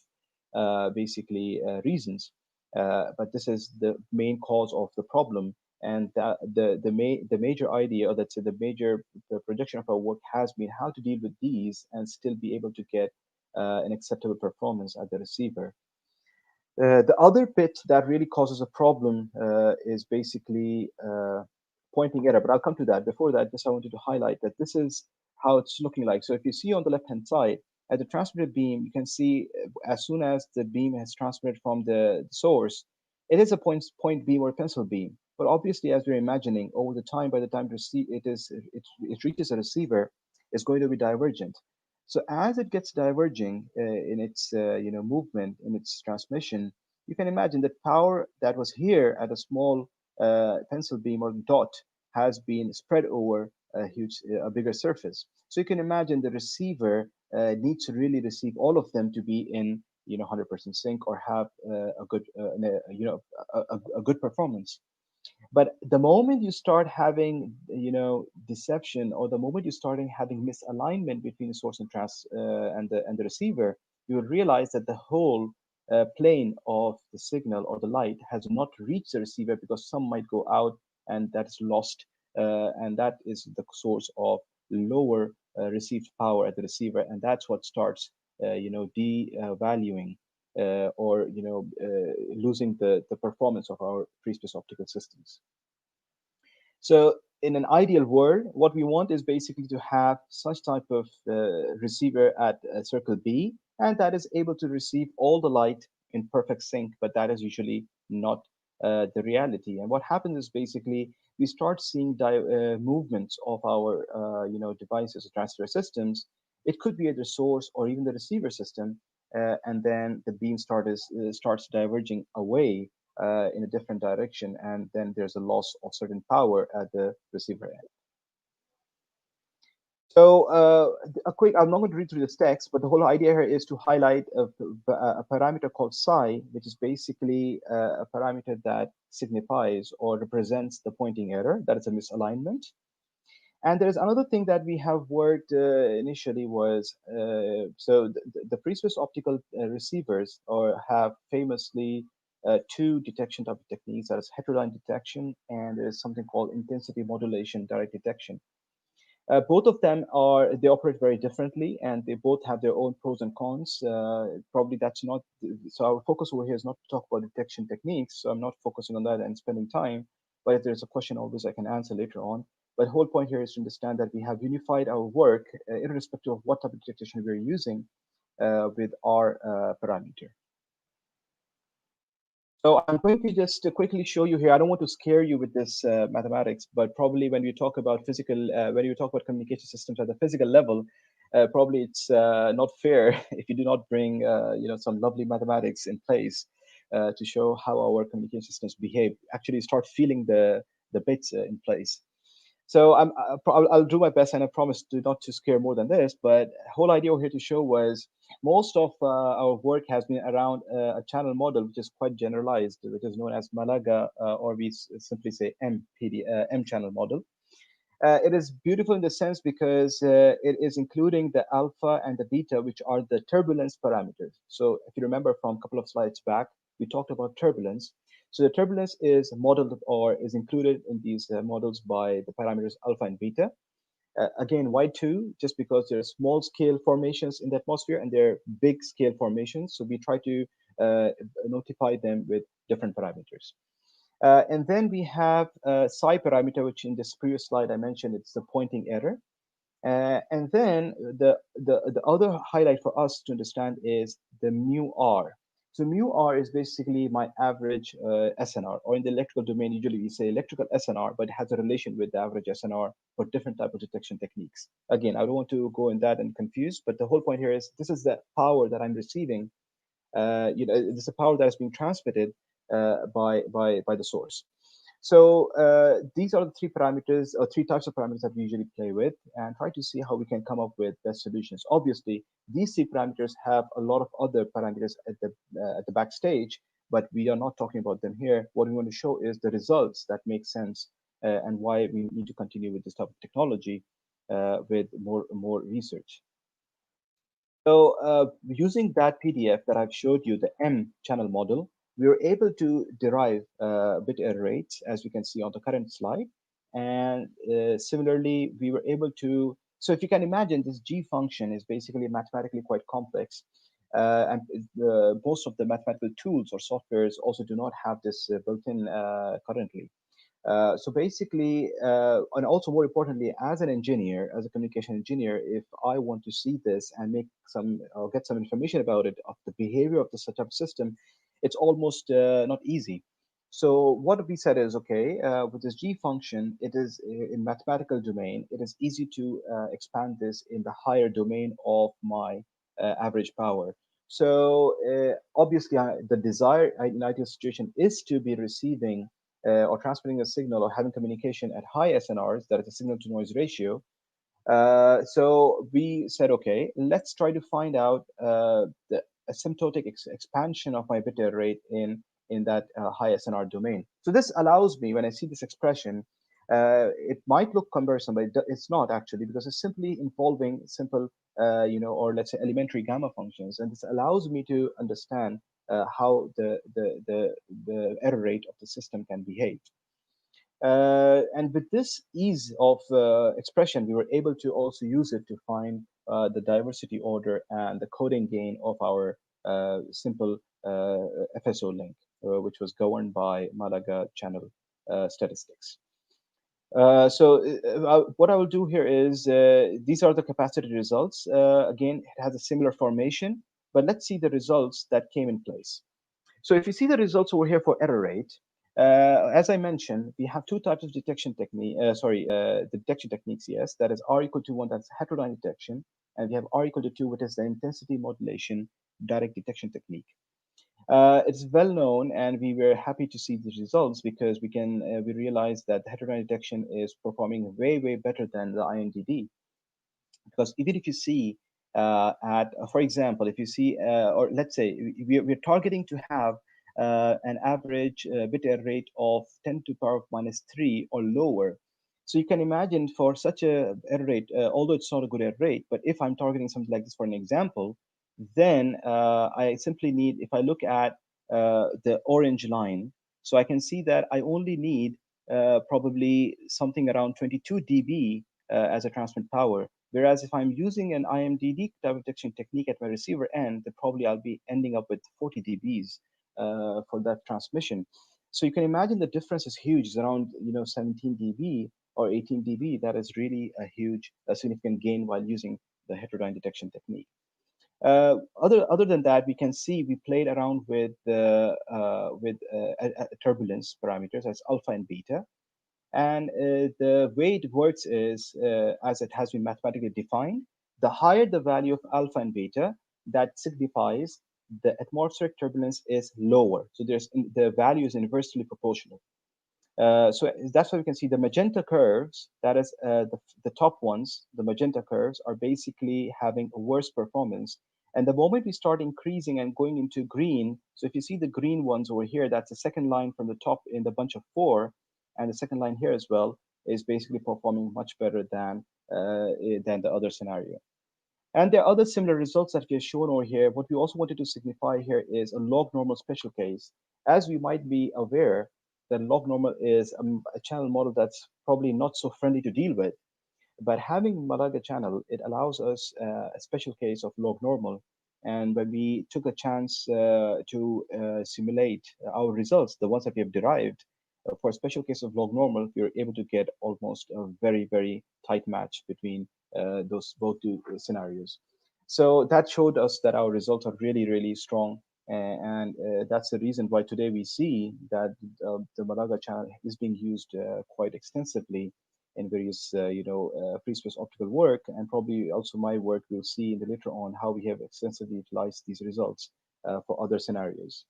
reasons. But this is the main cause of the problem. And the major idea, or let's say the major projection of our work has been how to deal with these and still be able to get an acceptable performance at the receiver. The other bit that really causes a problem is basically pointing error, but I'll come to that. Before that, just I wanted to highlight that this is how it's looking like. So if you see on the left-hand side, at the transmitted beam, you can see as soon as the beam has transmitted from the source, it is a point beam or a pencil beam. But obviously, as we're imagining, over the time, by the time it reaches a receiver, it's going to be divergent. So as it gets diverging in its movement, in its transmission, you can imagine that power that was here at a small pencil beam or dot has been spread over a bigger surface. So you can imagine the receiver needs to really receive all of them to be in 100% sync or have a good performance. But the moment you start having deception, or the moment you start having misalignment between the source and the receiver, you will realize that the whole plane of the signal or the light has not reached the receiver because some might go out and that is lost and that is the source of lower received power at the receiver, and that's what starts devaluing or losing the performance of our free space optical systems. So in an ideal world, what we want is basically to have such type of receiver at circle B, and that is able to receive all the light in perfect sync, but that is usually not the reality. And what happens is basically we start seeing movements of our devices or transfer systems. It could be at the source or even the receiver system, and then the beam starts diverging away in a different direction, and then there's a loss of certain power at the receiver end. So I'm not going to read through this text, but the whole idea here is to highlight a parameter called psi, which is basically a parameter that signifies or represents the pointing error, that is a misalignment. And there's another thing that we have worked initially was, so the free space optical receivers have famously two detection type of techniques, that is heterodyne detection, and there's something called intensity modulation direct detection. Both of them they operate very differently, and they both have their own pros and cons. Probably that's not, so our focus over here is not to talk about detection techniques, so I'm not focusing on that and spending time, but if there's a question, always I can answer later on. But the whole point here is to understand that we have unified our work, irrespective of what type of detection we're using with our parameter. So I'm going to just quickly show you here. I don't want to scare you with this mathematics, but probably when you talk about when you talk about communication systems at the physical level, probably it's not fair if you do not bring some lovely mathematics in place to show how our communication systems behave. Actually, start feeling the bits in place. So I'll do my best, and I promise not to scare more than this. But whole idea here to show was most of our work has been around a channel model, which is quite generalized, which is known as Malaga, or we simply say M channel model. It is beautiful in the sense because it is including the alpha and the beta, which are the turbulence parameters. So if you remember from a couple of slides back, we talked about turbulence. So the turbulence is modeled or is included in these models by the parameters alpha and beta. Again, why two? Just because there are small scale formations in the atmosphere and there are big scale formations. So we try to notify them with different parameters. And then we have psi parameter, which in this previous slide I mentioned, it's the pointing error. And then the other highlight for us to understand is the mu r. So mu r is basically my average SNR, or in the electrical domain, usually we say electrical SNR, but it has a relation with the average SNR for different type of detection techniques. Again, I don't want to go in that and confuse, but the whole point here is this is the power that I'm receiving. This is a power that is being transmitted by the source. So these are the three parameters, or three types of parameters that we usually play with, and try to see how we can come up with best solutions. Obviously, these three parameters have a lot of other parameters at the backstage, but we are not talking about them here. What we want to show is the results that make sense and why we need to continue with this type of technology with more research. So using that PDF that I've showed you, the M channel model, we were able to derive bit error rates, as you can see on the current slide. And similarly, we were able to, so if you can imagine, this G function is basically mathematically quite complex. And most of the mathematical tools or softwares also do not have this built-in currently. So basically, and also more importantly, as an engineer, as a communication engineer, if I want to see this and make some or get some information about it, of the behavior of the setup system, it's almost not easy. So what we said is, okay, with this G function, it is in mathematical domain, it is easy to expand this in the higher domain of my average power. So obviously, the desired ideal situation is to be receiving or transmitting a signal or having communication at high SNRs, that is a signal to noise ratio. So we said, okay, let's try to find out the asymptotic expansion of my bit error rate in that high SNR domain. So this allows me, when I see this expression, it might look cumbersome, but it's not actually, because it's simply involving simple, or let's say elementary gamma functions, and this allows me to understand how the error rate of the system can behave. And with this ease of expression, we were able to also use it to find the diversity order and the coding gain of our simple FSO link, which was governed by Malaga channel statistics. What I will do here is, these are the capacity results. Again, it has a similar formation, but let's see the results that came in place. So if you see the results over here for error rate, as I mentioned, we have two types of detection technique. The detection techniques, yes, that is R equal to 1, that's heterodyne detection, and we have R equal to 2, which is the intensity modulation direct detection technique. It's well known, and we were happy to see the results because we realized that the heterodyne detection is performing way better than the IMDD. Because even if you see for example, if you see, or let's say we're targeting to have an average bit error rate of 10 to the power of -3 or lower. So you can imagine for such a error rate, although it's not a good error rate, but if I'm targeting something like this for an example, then I simply need, if I look at the orange line, so I can see that I only need probably something around 22 dB as a transmit power. Whereas if I'm using an IMDD type of detection technique at my receiver end, then probably I'll be ending up with 40 dBs for that transmission. So you can imagine the difference is huge. It's around 17 dB or 18 dB. That is really a significant gain while using the heterodyne detection technique. Other than that, we can see we played around with turbulence parameters as alpha and beta. And the way it works is, as it has been mathematically defined, the higher the value of alpha and beta, that signifies the atmospheric turbulence is lower. So the value is inversely proportional. So that's why we can see the magenta curves, that is the top ones, the magenta curves are basically having a worse performance. And the moment we start increasing and going into green, so if you see the green ones over here, that's the second line from the top in the bunch of 4, and the second line here as well is basically performing much better than the other scenario. And there are other similar results that we have shown over here. What we also wanted to signify here is a log normal special case. As we might be aware, that log normal is a channel model that's probably not so friendly to deal with. But having Malaga channel, it allows us a special case of log normal. And when we took a chance to simulate our results, the ones that we have derived, for a special case of log normal, we were able to get almost a very tight match between those both two scenarios. So that showed us that our results are really strong. And that's the reason why today we see that the Malaga channel is being used quite extensively in various, free space optical work, and probably also my work. We'll see in the later on how we have extensively utilized these results for other scenarios.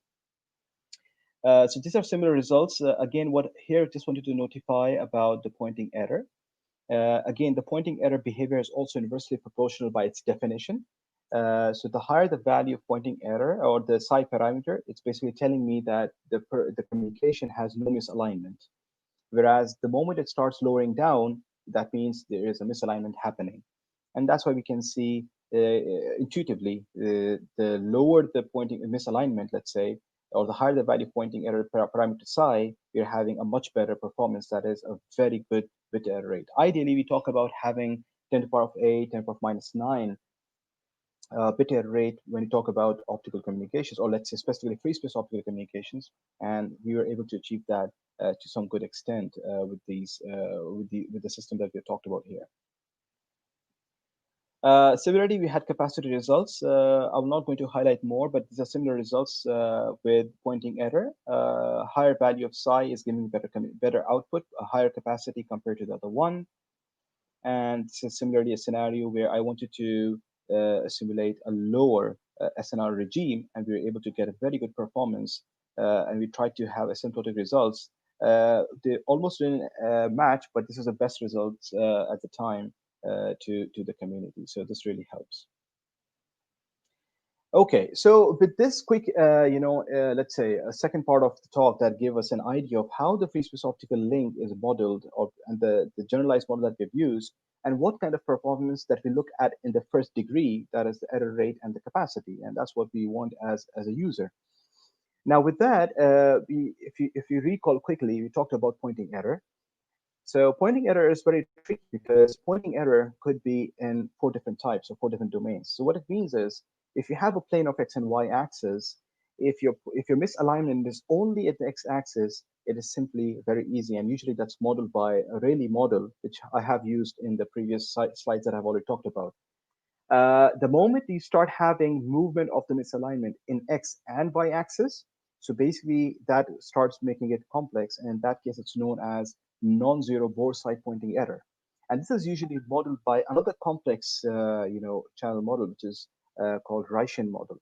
So these are similar results. Again, what here just wanted to notify about the pointing error. Again, the pointing error behavior is also inversely proportional by its definition. So the higher the value of pointing error or the psi parameter, it's basically telling me that the communication has no misalignment. Whereas the moment it starts lowering down, that means there is a misalignment happening. And that's why we can see intuitively, the lower the pointing misalignment, let's say, or the higher the value pointing error parameter psi, we're having a much better performance. That is a very good bit error rate. Ideally, we talk about having 10 to the power of 8, 10 to the power of -9 bit error rate when you talk about optical communications, or let's say specifically free space optical communications, and we were able to achieve that to some good extent with the system that we talked about here. Similarly, we had capacity results. I'm not going to highlight more, but these are similar results with pointing error. Higher value of psi is giving better output, a higher capacity compared to the other one. And so similarly, a scenario where I wanted to simulate a lower SNR regime, and we were able to get a very good performance. And we tried to have asymptotic results. They almost didn't match, but this is the best results at the time to the community. So this really helps. Okay, so with this quick, let's say a second part of the talk that gave us an idea of how the free space optical link is modeled, and the generalized model that we've used, and what kind of performance that we look at in the first degree, that is the error rate and the capacity, and that's what we want as a user. Now, with that, if you recall quickly, we talked about pointing error. So pointing error is very tricky because pointing error could be in 4 different types or 4 different domains. So what it means is if you have a plane of X and Y axis, if your misalignment is only at the X axis, it is simply very easy. And usually that's modeled by a Rayleigh model, which I have used in the previous slides that I've already talked about. The moment you start having movement of the misalignment in X and Y axis, so basically that starts making it complex. And in that case, it's known as non-zero bore side pointing error. And this is usually modeled by another complex, channel model, which is called Reichen model.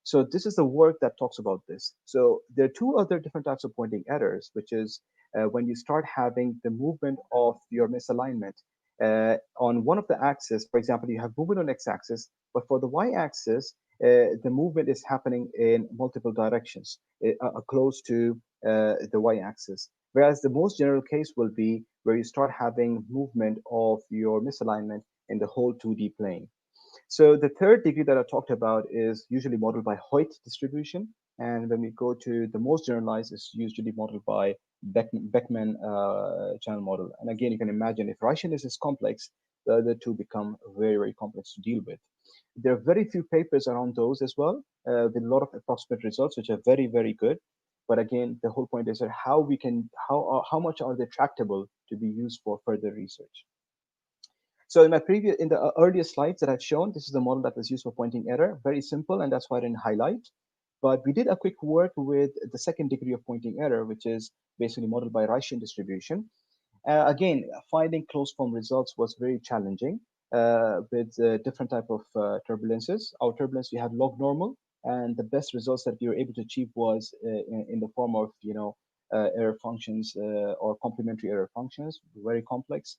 So this is the work that talks about this. So there are 2 other different types of pointing errors, which is when you start having the movement of your misalignment on one of the axes. For example, you have movement on x-axis, but for the y-axis, the movement is happening in multiple directions, close to the y-axis. Whereas the most general case will be where you start having movement of your misalignment in the whole 2D plane. So the third degree that I talked about is usually modeled by Hoyt distribution. And when we go to the most generalized, it's usually modeled by Beckman channel model. And again, you can imagine if Reichen is complex, the other 2 become very, very complex to deal with. There are very few papers around those as well, with a lot of approximate results, which are very, very good. But again, the whole point is that how much are they tractable to be used for further research? So in the earlier slides that I've shown, this is the model that was used for pointing error. Very simple, and that's why I didn't highlight. But we did a quick work with the second degree of pointing error, which is basically modeled by Reichen distribution. Again, finding closed form results was very challenging with different type of turbulences. Our turbulence, we have log normal, and the best results that we were able to achieve was in the form of error functions or complementary error functions, very complex.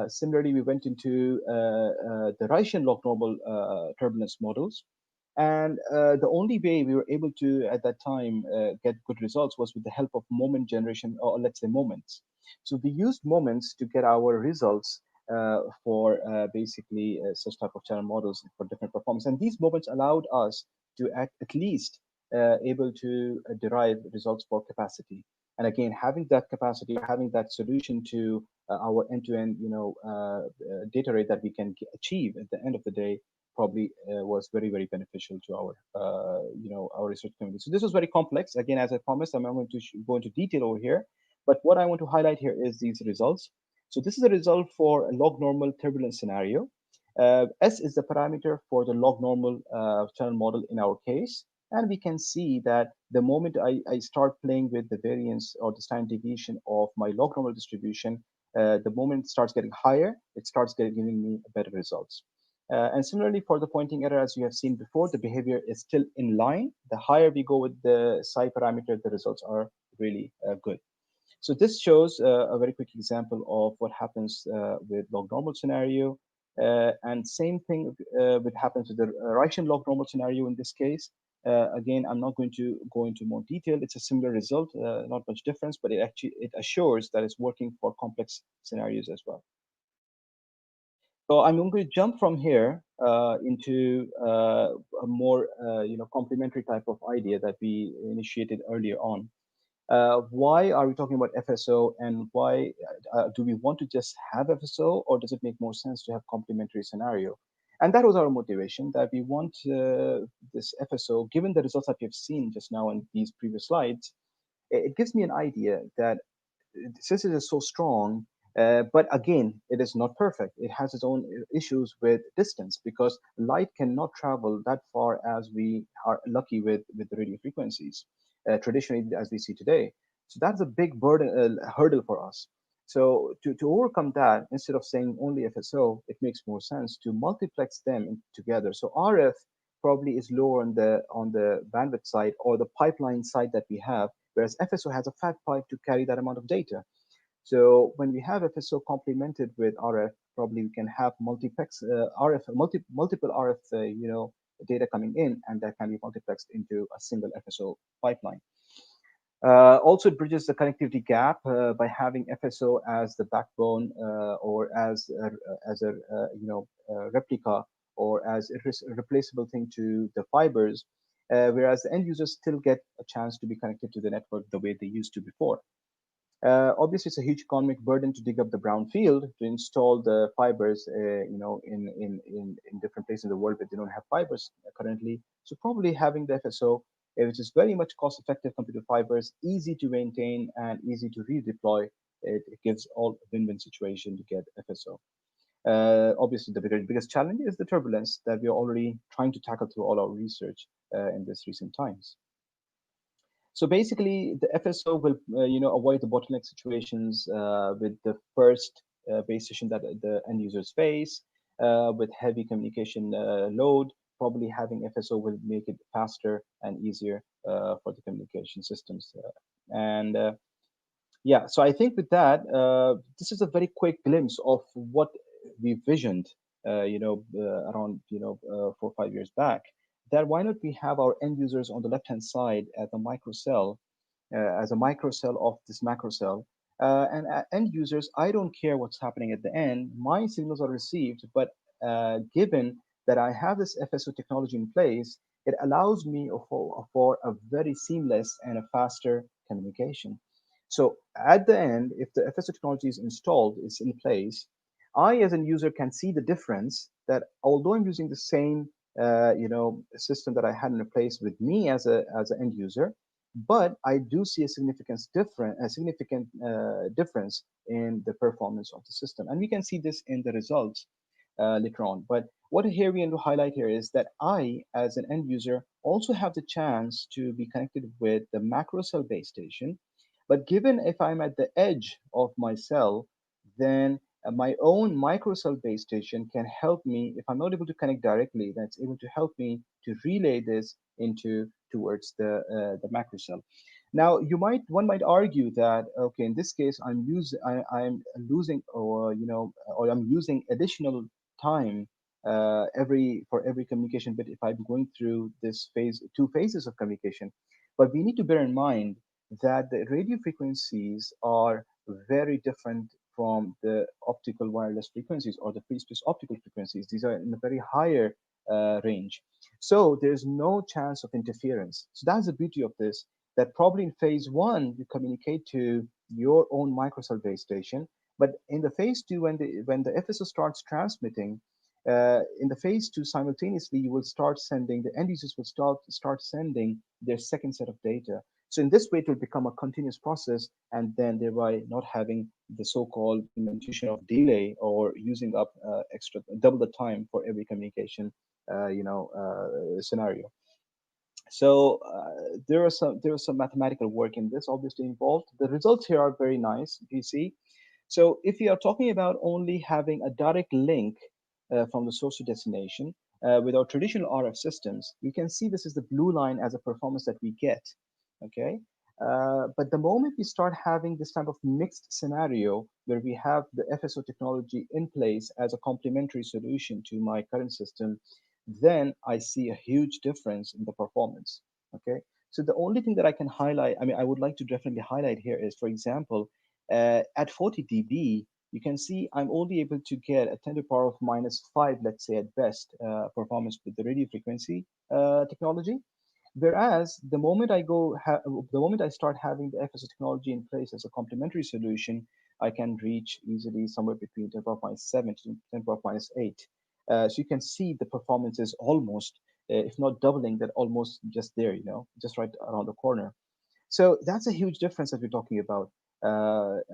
Similarly, we went into the Reichen log normal turbulence models. And the only way we were able to, at that time, get good results was with the help of moment generation, or let's say moments. So we used moments to get our results for basically such type of channel models for different performance. And these moments allowed us to at least able to derive results for capacity. And again, having that capacity, having that solution to our end-to-end, data rate that we can achieve at the end of the day, probably was very, very beneficial to our, our research community. So this was very complex. Again, as I promised, I'm not going to go into detail over here. But what I want to highlight here is these results. So this is a result for a log normal turbulence scenario. S is the parameter for the log normal channel model in our case. And we can see that the moment I start playing with the variance or the standard deviation of my log normal distribution, the moment it starts getting higher, it starts giving me better results. And similarly for the pointing error, as you have seen before, the behavior is still in line. The higher we go with the psi parameter, the results are really good. So this shows a very quick example of what happens with log normal scenario. And same thing would happen to the Reichen log normal scenario in this case. Again, I'm not going to go into more detail. It's a similar result, not much difference, but it assures that it's working for complex scenarios as well. So I'm going to jump from here into a more complementary type of idea that we initiated earlier on. Why are we talking about FSO, and why do we want to just have FSO, or does it make more sense to have complementary scenario? And that was our motivation, that we want this FSO, given the results that we've seen just now in these previous slides, it gives me an idea that since it is so strong, but again, it is not perfect. It has its own issues with distance, because light cannot travel that far as we are lucky with the radio frequencies, traditionally as we see today. So that's a big hurdle for us. So to overcome that, instead of saying only FSO, it makes more sense to multiplex them together. So RF probably is lower on the bandwidth side or the pipeline side that we have, whereas FSO has a fat pipe to carry that amount of data. So when we have FSO complemented with RF, probably we can have multiplex multiple RF data coming in, and that can be multiplexed into a single FSO pipeline. Also, it bridges the connectivity gap by having FSO as the backbone or as a replica or as a replaceable thing to the fibers, whereas the end users still get a chance to be connected to the network the way they used to before. Obviously, it's a huge economic burden to dig up the brown field to install the fibers, in different places in the world, but they don't have fibers currently. So probably having the FSO, which is very much cost-effective compared to fibers, easy to maintain and easy to redeploy, it gives all a win-win situation to get FSO. Obviously, the biggest challenge is the turbulence that we are already trying to tackle through all our research in this recent times. So basically, the FSO will, avoid the bottleneck situations with the first base station that the end users face, with heavy communication load. Probably having FSO will make it faster and easier for the communication systems. Yeah, so I think with that, this is a very quick glimpse of what we visioned, around 4 or 5 years back. That why not we have our end users on the left-hand side at the microcell, as a microcell of this macrocell. And end users, I don't care what's happening at the end. My signals are received, but given that I have this FSO technology in place, it allows me for a very seamless and a faster communication. So at the end, if the FSO technology is installed, is in place, I as a user can see the difference that although I'm using the same system that I had in place with me as an end user, but I do see a significant difference in the performance of the system, and we can see this in the results later on. But what here we want to highlight here is that I, as an end user, also have the chance to be connected with the macro cell base station. But given if I'm at the edge of my cell, then my own microcell base station can help me. If I'm not able to connect directly, then it's able to help me to relay this towards the macro cell. Now, one might argue that, okay, in this case, I'm losing, or I'm using additional time for every communication bit if I'm going through this two phases of communication. But we need to bear in mind that the radio frequencies are very different from the optical wireless frequencies or the free space optical frequencies. These are in a very higher range. So there's no chance of interference. So that's the beauty of this, that probably in phase one, you communicate to your own microcell base station. But in the phase two, when the FSO starts transmitting, in the phase two, simultaneously, you will start sending, the end users will start sending their second set of data. So in this way, it will become a continuous process, and then thereby not having the so-called implementation of delay or using up double the time for every communication, scenario. So there was some mathematical work in this, obviously involved. The results here are very nice. You see. So if we are talking about only having a direct link from the source to destination with our traditional RF systems, we can see this is the blue line as a performance that we get. Okay. But the moment we start having this type of mixed scenario where we have the FSO technology in place as a complementary solution to my current system, then I see a huge difference in the performance. Okay. So the only thing that I can highlight, I would like to definitely highlight here is, for example, at 40 dB, you can see I'm only able to get a 10 to the power of -5, let's say at best, performance with the radio frequency technology. Whereas the moment I start having the FSO technology in place as a complementary solution, I can reach easily somewhere between 10 to the power of -7 to 10 to the power of -8. So you can see the performance is almost, if not doubling, that almost just there, just right around the corner. So that's a huge difference that we're talking about.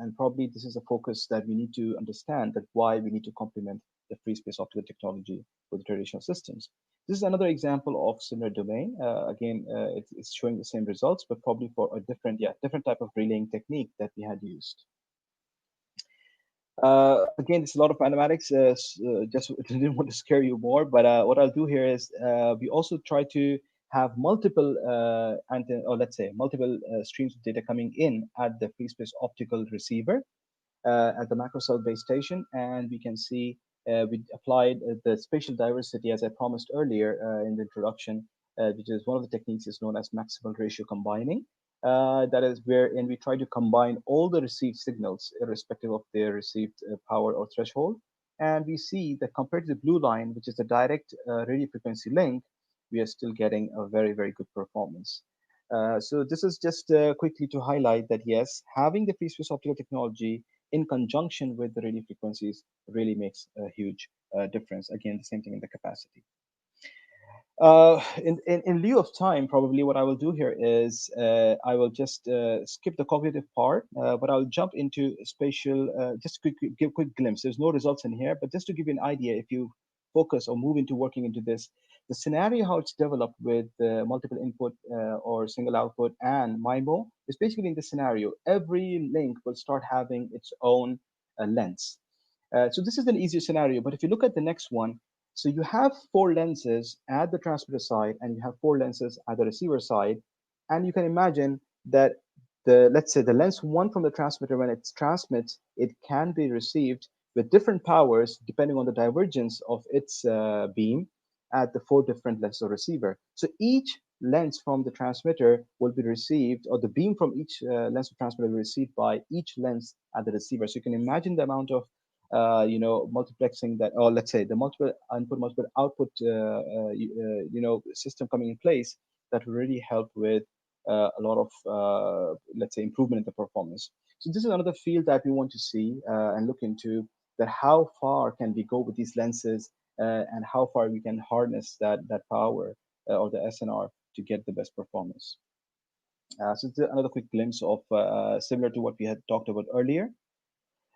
And probably this is a focus that we need to understand, that why we need to complement the free space optical technology with traditional systems. This is another example of similar domain. Again, it's showing the same results, but probably for a different type of relaying technique that we had used. Again, it's a lot of mathematics. Just didn't want to scare you more, but what I'll do here is we also try to have multiple multiple streams of data coming in at the free space optical receiver at the macrocell base station, and we can see we applied the spatial diversity as I promised earlier in the introduction, which is one of the techniques is known as maximal ratio combining. That is wherein we try to combine all the received signals irrespective of their received power or threshold. And we see that compared to the blue line, which is the direct radio frequency link, we are still getting a very, very good performance. So this is just quickly to highlight that yes, having the free space optical technology in conjunction with the radio frequencies really makes a huge difference. Again, the same thing in the capacity. In lieu of time, probably what I will do here is I will just skip the cognitive part, but I'll jump into spatial, just give quick glimpse. There's no results in here, but just to give you an idea, if you focus or move into working into this, the scenario how it's developed with multiple input or single output and MIMO is basically in this scenario. Every link will start having its own lens. So this is an easier scenario, but if you look at the next one, so you have four lenses at the transmitter side and you have four lenses at the receiver side. And you can imagine that let's say the lens one from the transmitter, when it transmits, it can be received with different powers depending on the divergence of its beam at the four different lenses of receiver. So each lens from the transmitter will be received, or the beam from each lens of transmitter will be received by each lens at the receiver. So you can imagine the amount of multiplexing that, or let's say the multiple input, multiple output, system coming in place that will really help with a lot of, let's say, improvement in the performance. So this is another field that we want to see and look into, that how far can we go with these lenses and how far we can harness that power or the SNR to get the best performance. So this is another quick glimpse of similar to what we had talked about earlier.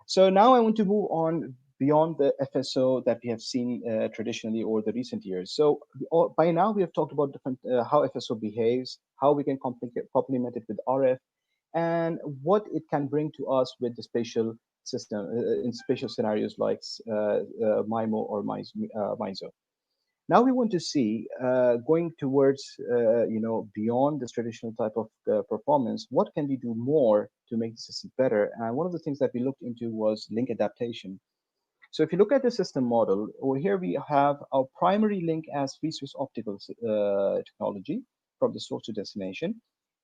So now I want to move on beyond the FSO that we have seen traditionally over the recent years. So by now we have talked about different how FSO behaves, how we can complement it with RF, and what it can bring to us with the spatial system in spatial scenarios like MIMO or MISO. Now we want to see going towards beyond this traditional type of performance, what can we do more to make the system better? And one of the things that we looked into was link adaptation. So if you look at the system model, over here we have our primary link as free space optical technology from the source to destination.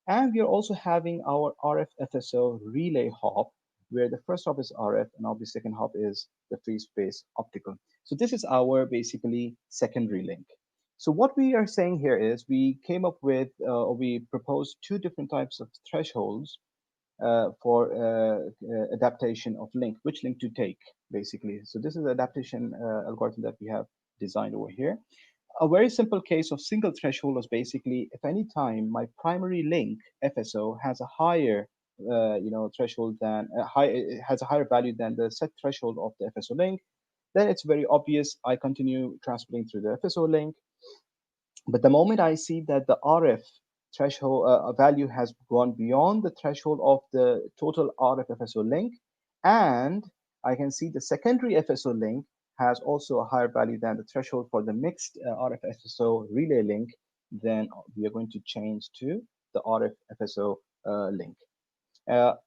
And we are also having our RF FSO relay hop, where the first hop is RF and obviously second hop is the free space optical. So this is our basically secondary link. So what we are saying here is we came up with, or we proposed two different types of thresholds for adaptation of link, which link to take, basically. So this is the adaptation algorithm that we have designed over here. A very simple case of single threshold is basically if any time my primary link FSO has a higher threshold than has a higher value than the set threshold of the FSO link, then it's very obvious I continue transmitting through the FSO link. But the moment I see that the RF threshold value has gone beyond the threshold of the total RF FSO link, and I can see the secondary FSO link has also a higher value than the threshold for the mixed RF FSO relay link, then we are going to change to the RF FSO link.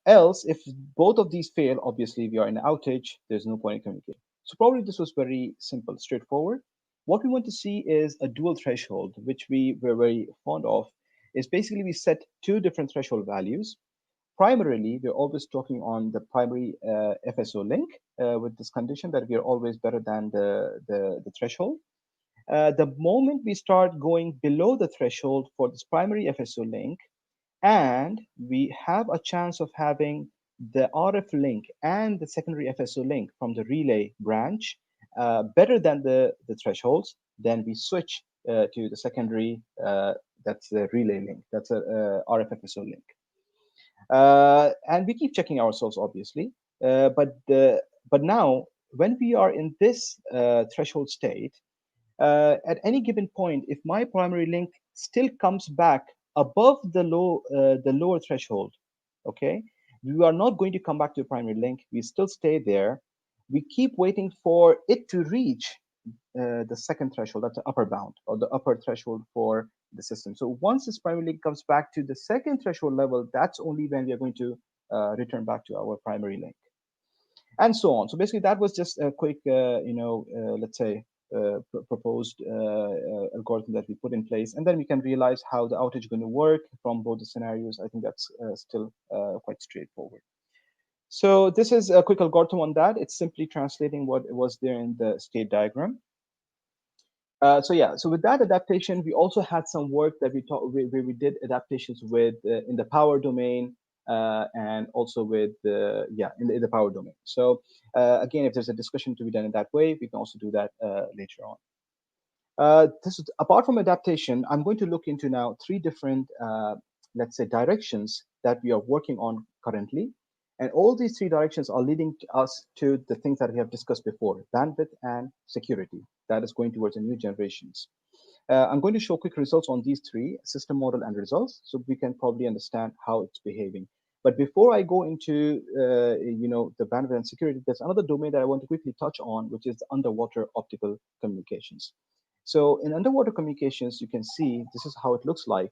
Else, if both of these fail, obviously we are in outage, there's no point in communicating. So probably this was very simple, straightforward. What we want to see is a dual threshold, which we were very fond of, is basically we set two different threshold values. Primarily, we're always talking on the primary FSO link with this condition that we are always better than the threshold. The moment we start going below the threshold for this primary FSO link, and we have a chance of having the RF link and the secondary FSO link from the relay branch better than the thresholds, then we switch to the secondary, that's the relay link, that's a RF FSO link. And we keep checking ourselves, obviously, but now when we are in this threshold state, at any given point, if my primary link still comes back above the lower threshold, okay, we are not going to come back to the primary link. We still stay there. We keep waiting for it to reach the second threshold, that's the upper bound or the upper threshold for the system. So once this primary link comes back to the second threshold level, that's only when we are going to return back to our primary link, and so on. So basically, that was just a quick, let's say, proposed algorithm that we put in place, and then we can realize how the outage is going to work from both the scenarios. I think that's still quite straightforward. So this is a quick algorithm on that. It's simply translating what was there in the state diagram. So with that adaptation, we also had some work that where we did adaptations with in the power domain and also with in the power domain. So again, if there's a discussion to be done in that way, we can also do that later on. This is, apart from adaptation, I'm going to look into now three different, let's say, directions that we are working on currently. And all these three directions are leading us to the things that we have discussed before, bandwidth and security, that is going towards the new generations. I'm going to show quick results on these three, system model and results, so we can probably understand how it's behaving. But before I go into the bandwidth and security, there's another domain that I want to quickly touch on, which is the underwater optical communications. So in underwater communications, you can see this is how it looks like,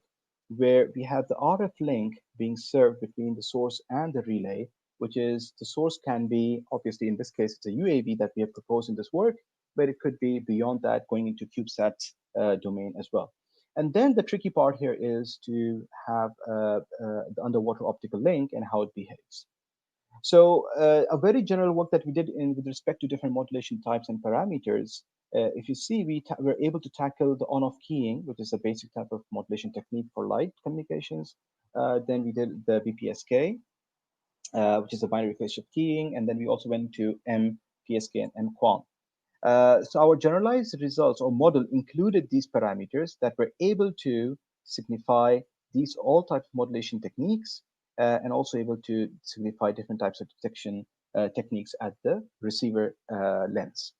where we have the RF link being served between the source and the relay, which is the source can be, obviously in this case, it's a UAV that we have proposed in this work, but it could be beyond that going into CubeSat domain as well. And then the tricky part here is to have the underwater optical link and how it behaves. So a very general work that we did with respect to different modulation types and parameters, if you see, we're able to tackle the on-off keying, which is a basic type of modulation technique for light communications. Then we did the BPSK, which is a binary phase shift keying, and then we also went to MPSK and MQAM. So our generalized results or model included these parameters that were able to signify these all types of modulation techniques and also able to signify different types of detection techniques at the receiver lens.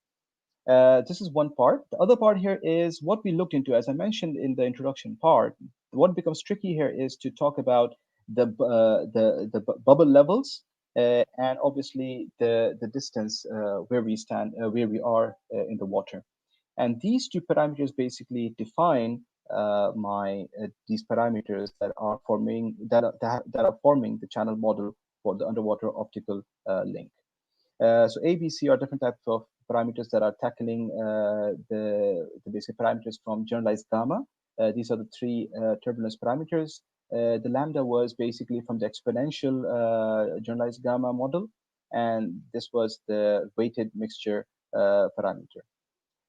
This is one part. The other part here is what we looked into, as I mentioned in the introduction part. What becomes tricky here is to talk about the bubble levels and obviously the distance where we stand, where we are in the water. And these two parameters basically define these parameters that are forming the channel model for the underwater optical link. So A, B, C are different types of parameters that are tackling the basic parameters from generalized gamma. These are the three turbulence parameters. The lambda was basically from the exponential generalized gamma model, and this was the weighted mixture parameter.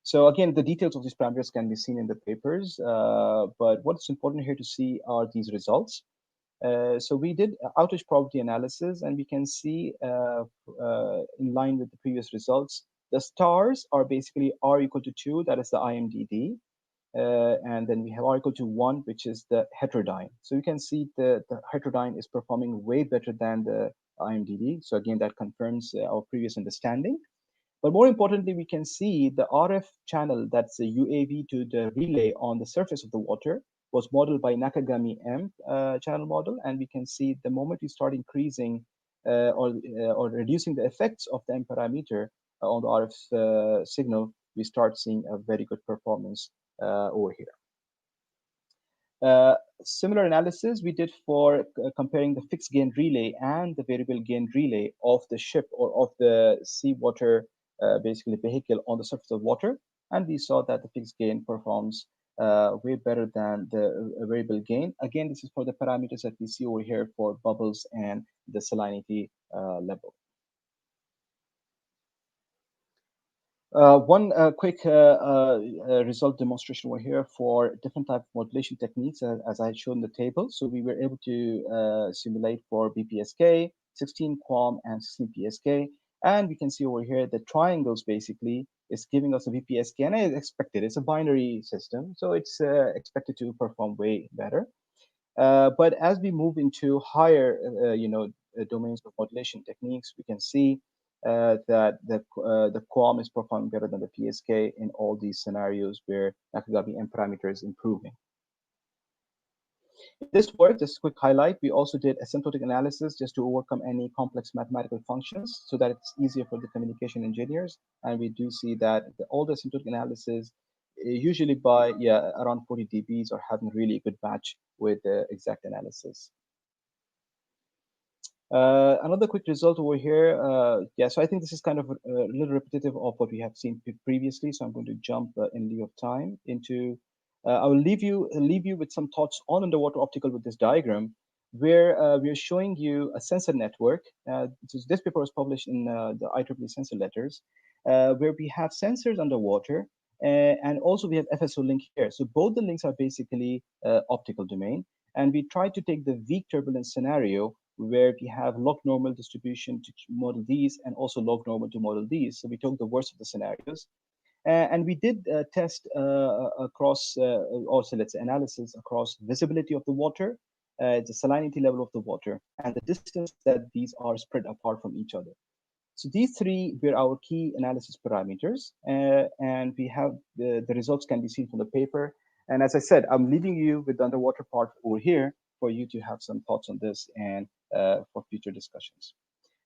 So again, the details of these parameters can be seen in the papers, but what's important here to see are these results. So we did outage probability analysis, and we can see in line with the previous results, the stars are basically R equal to 2, that is the IMDD. And then we have R equal to 1, which is the heterodyne. So you can see the heterodyne is performing way better than the IMDD. So again, that confirms our previous understanding. But more importantly, we can see the RF channel, that's the UAV to the relay on the surface of the water, was modeled by Nakagami M channel model. And we can see the moment we start increasing or reducing the effects of the M parameter on the RF signal, we start seeing a very good performance over here. Similar analysis we did for comparing the fixed gain relay and the variable gain relay of the ship or of the seawater basically vehicle on the surface of water, and we saw that the fixed gain performs way better than the variable gain. Again, this is for the parameters that we see over here for bubbles and the salinity level. One quick result demonstration over here for different type of modulation techniques, as I had shown in the table. So we were able to simulate for BPSK, 16 QAM, and 16 PSK. And we can see over here the triangles basically is giving us a BPSK, and as expected, it's a binary system, so it's expected to perform way better. But as we move into higher, domains of modulation techniques, we can see that the QAM is performing better than the PSK in all these scenarios where Nakagami M parameter is improving. In this work, just a quick highlight, we also did asymptotic analysis just to overcome any complex mathematical functions so that it's easier for the communication engineers. And we do see that all the asymptotic analysis, usually by around 40 dBs, are having really a good match with the exact analysis. Another quick result over here. So I think this is kind of a little repetitive of what we have seen previously. So I'm going to jump in lieu of time into. I will leave you with some thoughts on underwater optical with this diagram, where we are showing you a sensor network. This paper was published in the IEEE sensor letters, where we have sensors underwater, And also we have FSO link here. So both the links are basically optical domain. And we try to take the weak turbulence scenario where we have log normal distribution to model these and also log normal to model these. So we took the worst of the scenarios. And we did test across, also let's say analysis across visibility of the water, the salinity level of the water, and the distance that these are spread apart from each other. So these three were our key analysis parameters, and we have the results can be seen from the paper. And as I said, I'm leaving you with the underwater part over here for you to have some thoughts on this and for future discussions.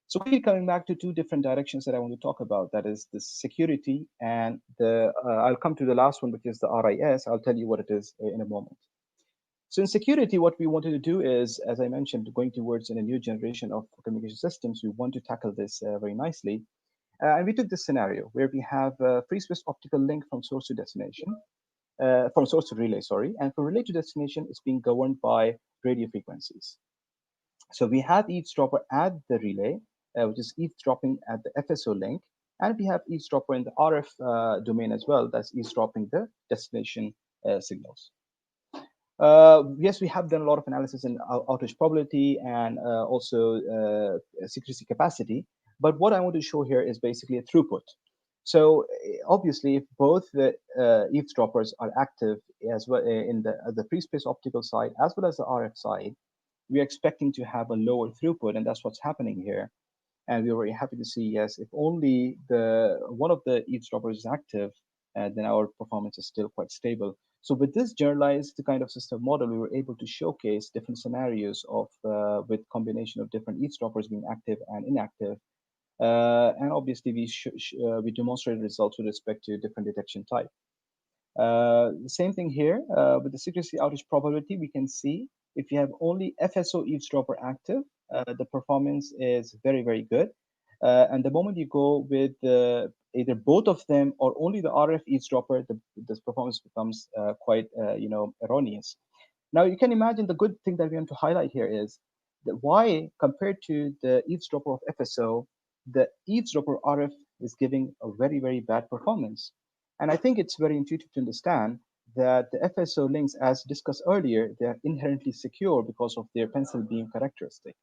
So quickly coming back to two different directions that I want to talk about, that is the security and the, I'll come to the last one, which is the RIS. I'll tell you what it is in a moment. So in security, what we wanted to do is, as I mentioned, going towards in a new generation of communication systems, we want to tackle this very nicely. And we took this scenario where we have a free space optical link from source to destination, from source to relay, sorry. And from relay to destination, it's being governed by radio frequencies. So we have eavesdropper at the relay, which is eavesdropping at the FSO link. And we have eavesdropper in the RF domain as well, that's eavesdropping the destination signals. Yes, we have done a lot of analysis in outage probability and also secrecy capacity. But what I want to show here is basically a throughput. So obviously, if both the eavesdroppers are active as well in the free space optical side as well as the RF side, we are expecting to have a lower throughput, and that's what's happening here. And we were very happy to see, yes, if only one of the eavesdroppers is active, then our performance is still quite stable. So with this generalized kind of system model, we were able to showcase different scenarios of with combination of different eavesdroppers being active and inactive. And obviously, we demonstrated results with respect to different detection type. The same thing here with the secrecy outage probability, we can see if you have only FSO eavesdropper active, the performance is very, very good. And the moment you go with either both of them or only the RF eavesdropper, this performance becomes quite, erroneous. Now you can imagine the good thing that we want to highlight here is that why, compared to the eavesdropper of FSO, the eavesdropper RF is giving a very, very bad performance. And I think it's very intuitive to understand that the FSO links, as discussed earlier, they are inherently secure because of their pencil beam characteristic.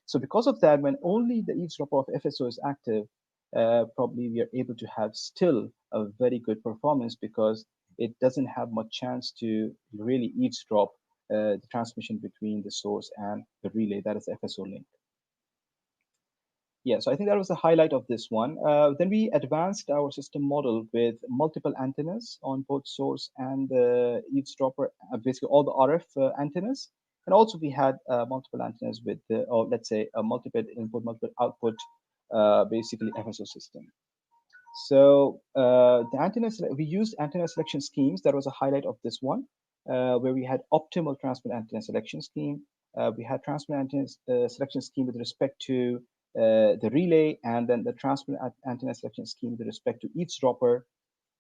So because of that, when only the eavesdropper of FSO is active, probably we are able to have still a very good performance because it doesn't have much chance to really eavesdrop the transmission between the source and the relay, that is the FSO link. Yeah, so I think that was the highlight of this one. Then we advanced our system model with multiple antennas on both source and the eavesdropper, basically all the RF antennas. And also we had multiple antennas with, or let's say a multiple input, multiple output, basically FSO system. So the antennas, we used antenna selection schemes. That was a highlight of this one, where we had optimal transmit antenna selection scheme. We had transmit antenna selection scheme with respect to the relay, and then the transmit antenna selection scheme with respect to eavesdropper.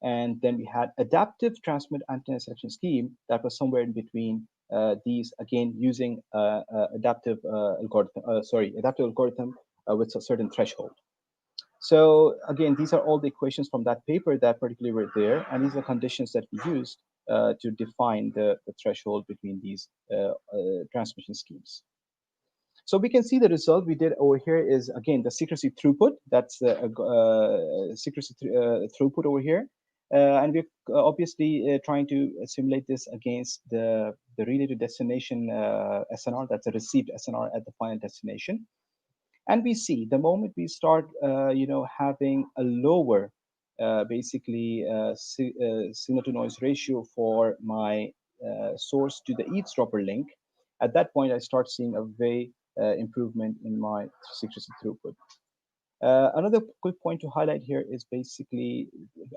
And then we had adaptive transmit antenna selection scheme that was somewhere in between these, again, using adaptive algorithm, adaptive algorithm with a certain threshold. So again, these are all the equations from that paper that particularly were there, and these are conditions that we used to define the threshold between these transmission schemes. So we can see the result we did over here is, again, the secrecy throughput. That's secrecy throughput over here. And we're obviously trying to simulate this against the relay to destination SNR, that's a received SNR at the final destination. And we see the moment we start, having a lower, basically, signal to noise ratio for my source to the eavesdropper link, at that point, I start seeing a very improvement in my secrecy throughput. Another quick point to highlight here is basically,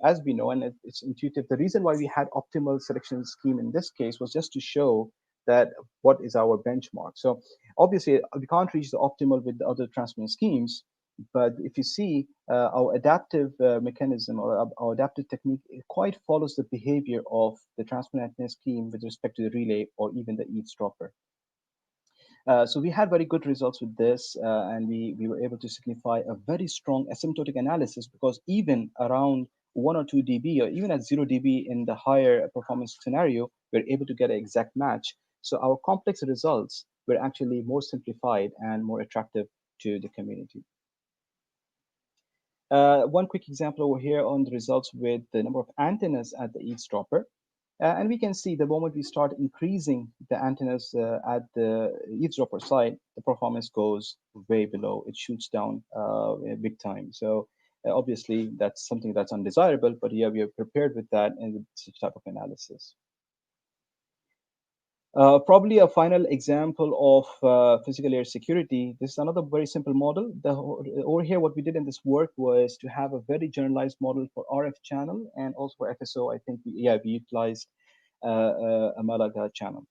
as we know, and it's intuitive, the reason why we had optimal selection scheme in this case was just to show that what is our benchmark. So obviously, we can't reach the optimal with the other transmission schemes, but if you see our adaptive mechanism or our adaptive technique, it quite follows the behavior of the transmission antenna scheme with respect to the relay or even the eavesdropper. So we had very good results with this, and we were able to signify a very strong asymptotic analysis, because even around 1 or 2 dB, or even at 0 dB in the higher performance scenario, we're able to get an exact match. So our complex results were actually more simplified and more attractive to the community. One quick example over here on the results with the number of antennas at the eavesdropper. And we can see the moment we start increasing the antennas at the eavesdropper side, the performance goes way below. It shoots down big time. So obviously, that's something that's undesirable, but yeah, we are prepared with that and with such type of analysis. Probably a final example of physical layer security. This is another very simple model. Over here, what we did in this work was to have a very generalized model for RF channel and also for FSO. I think we utilized a Malaga channel.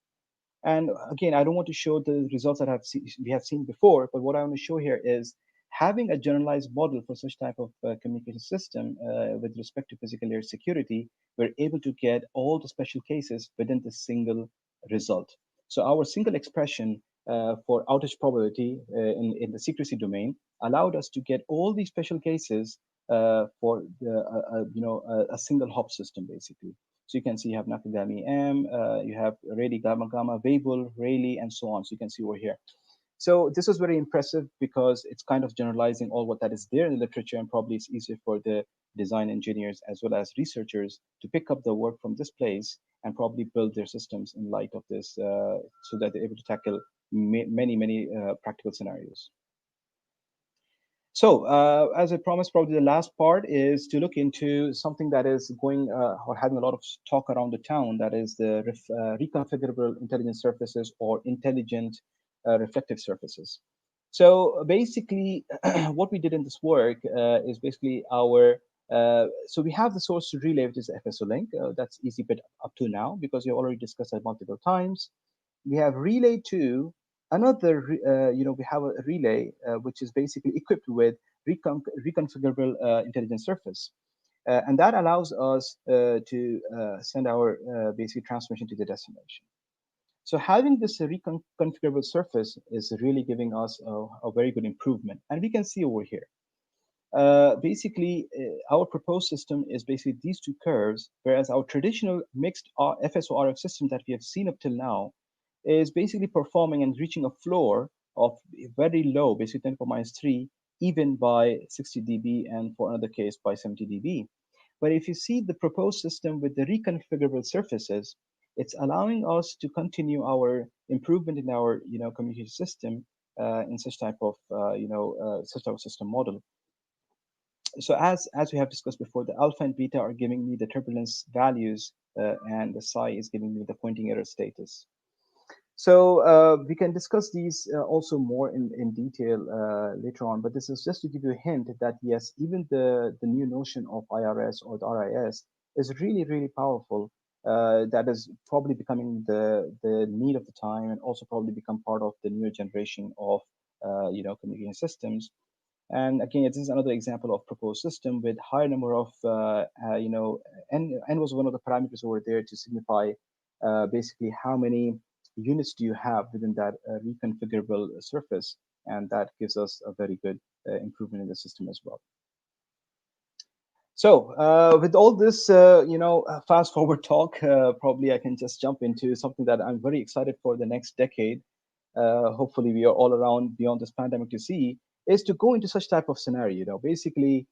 And again, I don't want to show the results that we have seen before, but what I want to show here is having a generalized model for such type of communication system with respect to physical layer security, we're able to get all the special cases within the single result. So our single expression for outage probability in the secrecy domain allowed us to get all these special cases for a single hop system, basically. So you can see you have Nakagami M, you have Rayleigh Gamma Gamma, Weibull, Rayleigh, and so on. So you can see over here. So this was very impressive because it's kind of generalizing all what that is there in the literature, and probably it's easier for the design engineers as well as researchers to pick up the work from this place and probably build their systems in light of this so that they're able to tackle many practical scenarios. So as I promised, probably the last part is to look into something that is going or having a lot of talk around the town, that is the reconfigurable intelligent surfaces or intelligent reflective surfaces. So basically, what we did in this work is basically so we have the source to relay, which is the FSO link. That's easy bit up to now because we already discussed that multiple times. We have relay to another, we have a relay which is basically equipped with reconfigurable intelligent surface. And that allows us to send our basic transmission to the destination. So having this reconfigurable surface is really giving us a very good improvement. And we can see over here. Basically, our proposed system is basically these two curves, whereas our traditional mixed FSO RF system that we have seen up till now is basically performing and reaching a floor of very low, basically 10 to the minus 3, even by 60 dB, and for another case by 70 dB. But if you see the proposed system with the reconfigurable surfaces, it's allowing us to continue our improvement in our communication system in such type of system model. So as we have discussed before, the alpha and beta are giving me the turbulence values, and the psi is giving me the pointing error status. So we can discuss these also more in detail later on, but this is just to give you a hint that yes, even the new notion of IRS or the RIS is really powerful. That is probably becoming the need of the time, and also probably become part of the newer generation of communication systems. And again, this is another example of proposed system with higher number of n was one of the parameters over there to signify basically how many units do you have within that reconfigurable surface, and that gives us a very good improvement in the system as well. So with all this, fast forward talk, probably I can just jump into something that I'm very excited for the next decade. Hopefully, we are all around beyond this pandemic to see, is to go into such type of scenario. Basically,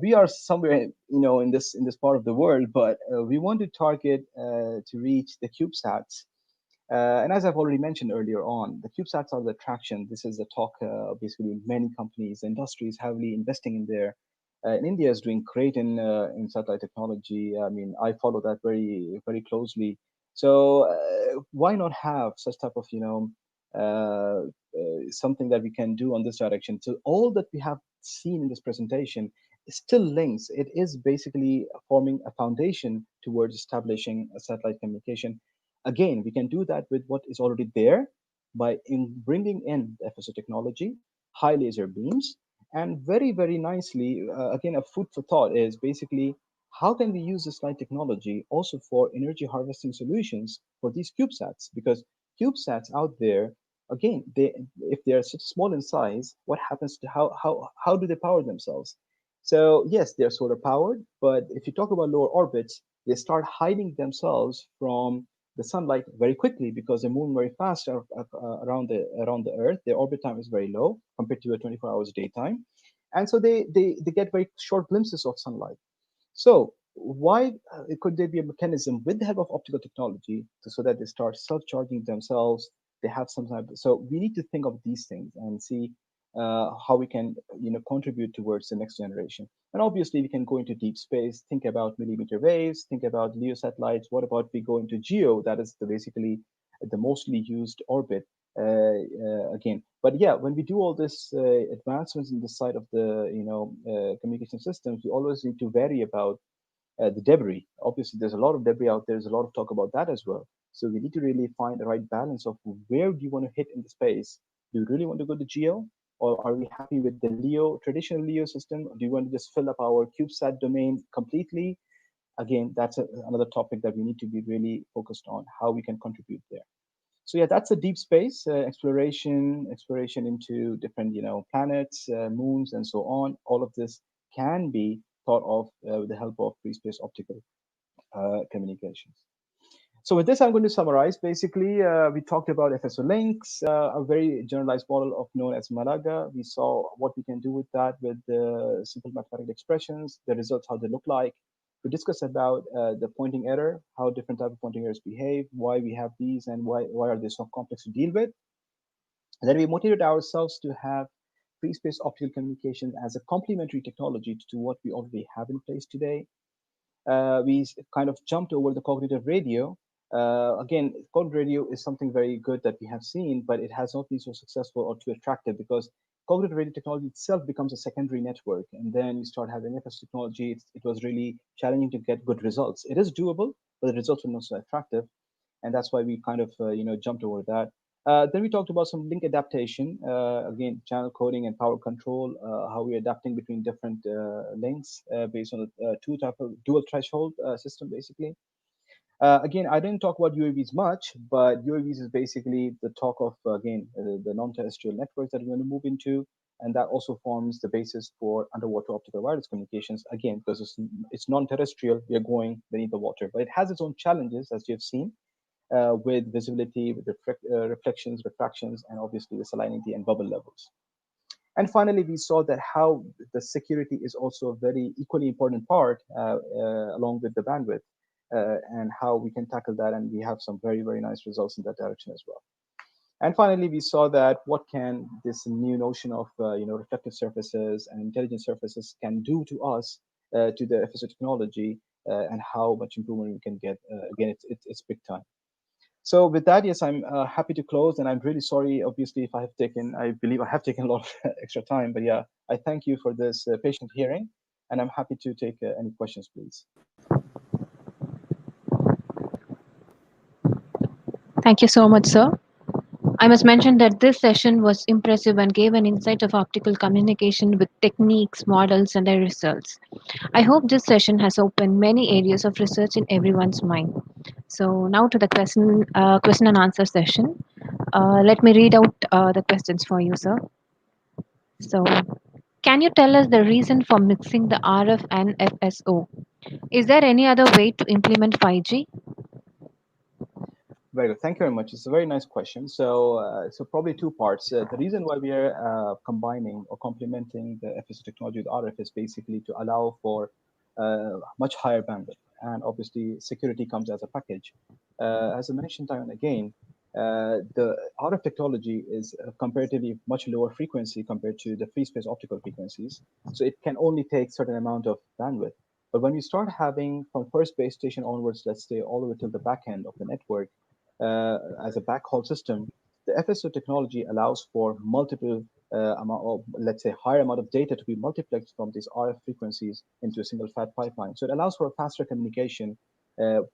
we are somewhere, in this part of the world, but we want to target to reach the CubeSats. And as I've already mentioned earlier on, the CubeSats are the attraction. This is the talk, basically many companies, industries heavily investing in there. And India is doing great in satellite technology. I mean, I follow that very closely. So why not have such type of, something that we can do on this direction? So all that we have seen in this presentation still links. It is basically forming a foundation towards establishing a satellite communication. Again, we can do that with what is already there by bringing in the FSO technology, high laser beams, and very nicely, again, a food for thought is basically how can we use this light technology also for energy harvesting solutions for these CubeSats? Because CubeSats out there, again, if they are such small in size, what happens to how do they power themselves? So yes, they're solar powered, but if you talk about lower orbits, they start hiding themselves from the sunlight very quickly because they're moving very fast around the Earth. Their orbit time is very low compared to a 24 hours daytime, and so they get very short glimpses of sunlight. So why could there be a mechanism with the help of optical technology so that they start self-charging themselves? They have some type. So we need to think of these things and see how we can, contribute towards the next generation. And obviously, we can go into deep space, think about millimeter waves, think about LEO satellites. What about we go into GEO? That is basically the mostly used orbit again. But yeah, when we do all this advancements in the side of the communication systems, we always need to vary about the debris. Obviously, there's a lot of debris out there. There's a lot of talk about that as well. So we need to really find the right balance of where do you want to hit in the space. Do you really want to go to GEO, or are we happy with the LEO, traditional LEO system? Do you want to just fill up our CubeSat domain completely? Again, that's another topic that we need to be really focused on, how we can contribute there. So yeah, that's a deep space exploration into different planets, moons, and so on. All of this can be thought of with the help of free space optical communications. So with this, I'm going to summarize. Basically, we talked about FSO links, a very generalized model of known as Malaga. We saw what we can do with that with the simple mathematical expressions, the results, how they look like. We discussed about the pointing error, how different type of pointing errors behave, why we have these, and why are they so complex to deal with. And then we motivated ourselves to have free space optical communication as a complementary technology to what we already have in place today. We kind of jumped over the cognitive radio. Again, cognitive radio is something very good that we have seen, but it has not been so successful or too attractive because cognitive radio technology itself becomes a secondary network. And then you start having FS technology. It was really challenging to get good results. It is doable, but the results were not so attractive. And that's why we kind of, jumped over that. Then we talked about some link adaptation, again, channel coding and power control, how we're adapting between different links based on a two type of dual threshold system, basically. Again, I didn't talk about UAVs much, but UAVs is basically the talk of, again, the non-terrestrial networks that we're going to move into. And that also forms the basis for underwater optical wireless communications, again, because it's non-terrestrial, we are going beneath the water. But it has its own challenges, as you have seen. With visibility, with reflections, refractions, and obviously the salinity and bubble levels. And finally, we saw that how the security is also a very equally important part along with the bandwidth and how we can tackle that. And we have some very, very nice results in that direction as well. And finally, we saw that what can this new notion of reflective surfaces and intelligent surfaces can do to us, to the FSO technology, and how much improvement we can get. Again, it's big time. So with that, yes, I'm happy to close, and I'm really sorry, obviously, if I believe I have taken a lot of extra time, but yeah, I thank you for this patient hearing, and I'm happy to take any questions, please. Thank you so much, sir. I must mention that this session was impressive and gave an insight of optical communication with techniques, models, and their results. I hope this session has opened many areas of research in everyone's mind. So now to the question and answer session. Let me read out the questions for you, sir. So, can you tell us the reason for mixing the RF and FSO? Is there any other way to implement 5G? Very good. Thank you very much. It's a very nice question. So, so probably two parts. The reason why we are combining or complementing the FSO technology with RF is basically to allow for much higher bandwidth, and obviously security comes as a package. As I mentioned time and again, the RF technology is comparatively much lower frequency compared to the free space optical frequencies. So it can only take certain amount of bandwidth. But when you start having from first base station onwards, let's say all the way till the back end of the network, as a backhaul system, the FSO technology allows for multiple amount of, let's say, higher amount of data to be multiplexed from these RF frequencies into a single fat pipeline. So it allows for a faster communication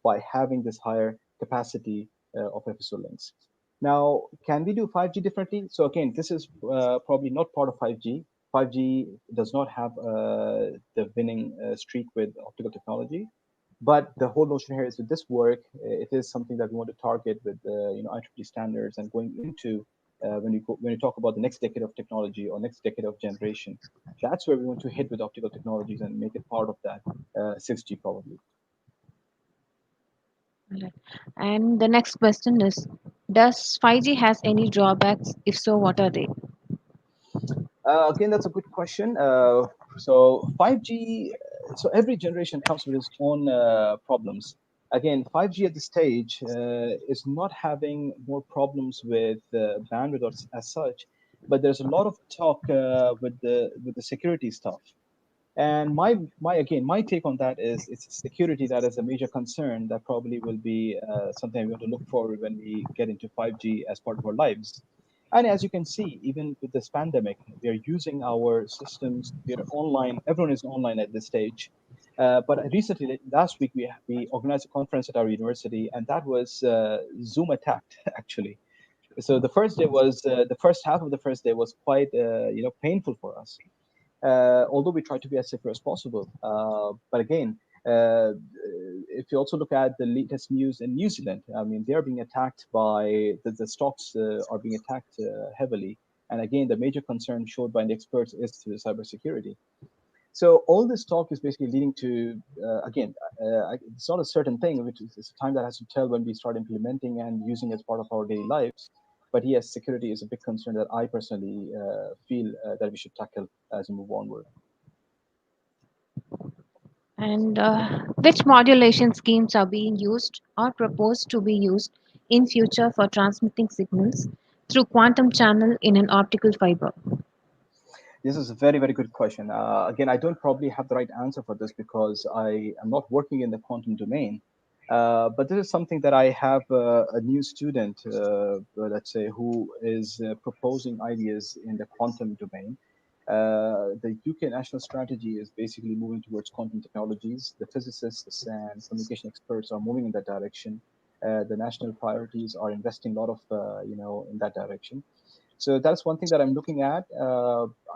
by having this higher capacity of FSO links. Now, can we do 5G differently? So again, this is probably not part of 5G. 5G does not have the winning streak with optical technology. But the whole notion here is with this work, it is something that we want to target with IEEE standards and going into when you talk about the next decade of technology or next decade of generation, that's where we want to hit with optical technologies and make it part of that 6G probably. Right. And the next question is, does 5G has any drawbacks? If so, what are they? Again, that's a good question. So 5G, so every generation comes with its own problems. Again, 5G at this stage is not having more problems with bandwidth as such, but there's a lot of talk with the security stuff. And my take on that is it's security that is a major concern that probably will be something we want to look forward when we get into 5G as part of our lives. And as you can see, even with this pandemic, we are using our systems. We are online. Everyone is online at this stage. But recently, last week, we organized a conference at our university, and that was Zoom attacked actually. So the first day was the first half of the first day was quite painful for us. Although we try to be as secure as possible. But again, if you also look at the latest news in New Zealand, I mean, they are being attacked by the stocks are being attacked heavily. And again, the major concern showed by the experts is to the cybersecurity. So all this talk is basically leading to, it's not a certain thing, which is a time that has to tell when we start implementing and using as part of our daily lives. But yes, security is a big concern that I personally feel that we should tackle as we move onward. And which modulation schemes are being used or proposed to be used in future for transmitting signals through quantum channel in an optical fiber? This is a very, very good question. Again, I don't probably have the right answer for this because I am not working in the quantum domain. But this is something that I have a new student, let's say, who is proposing ideas in the quantum domain. The UK national strategy is basically moving towards quantum technologies. The physicists and communication experts are moving in that direction. The national priorities are investing a lot of, in that direction. So that's one thing that I'm looking at.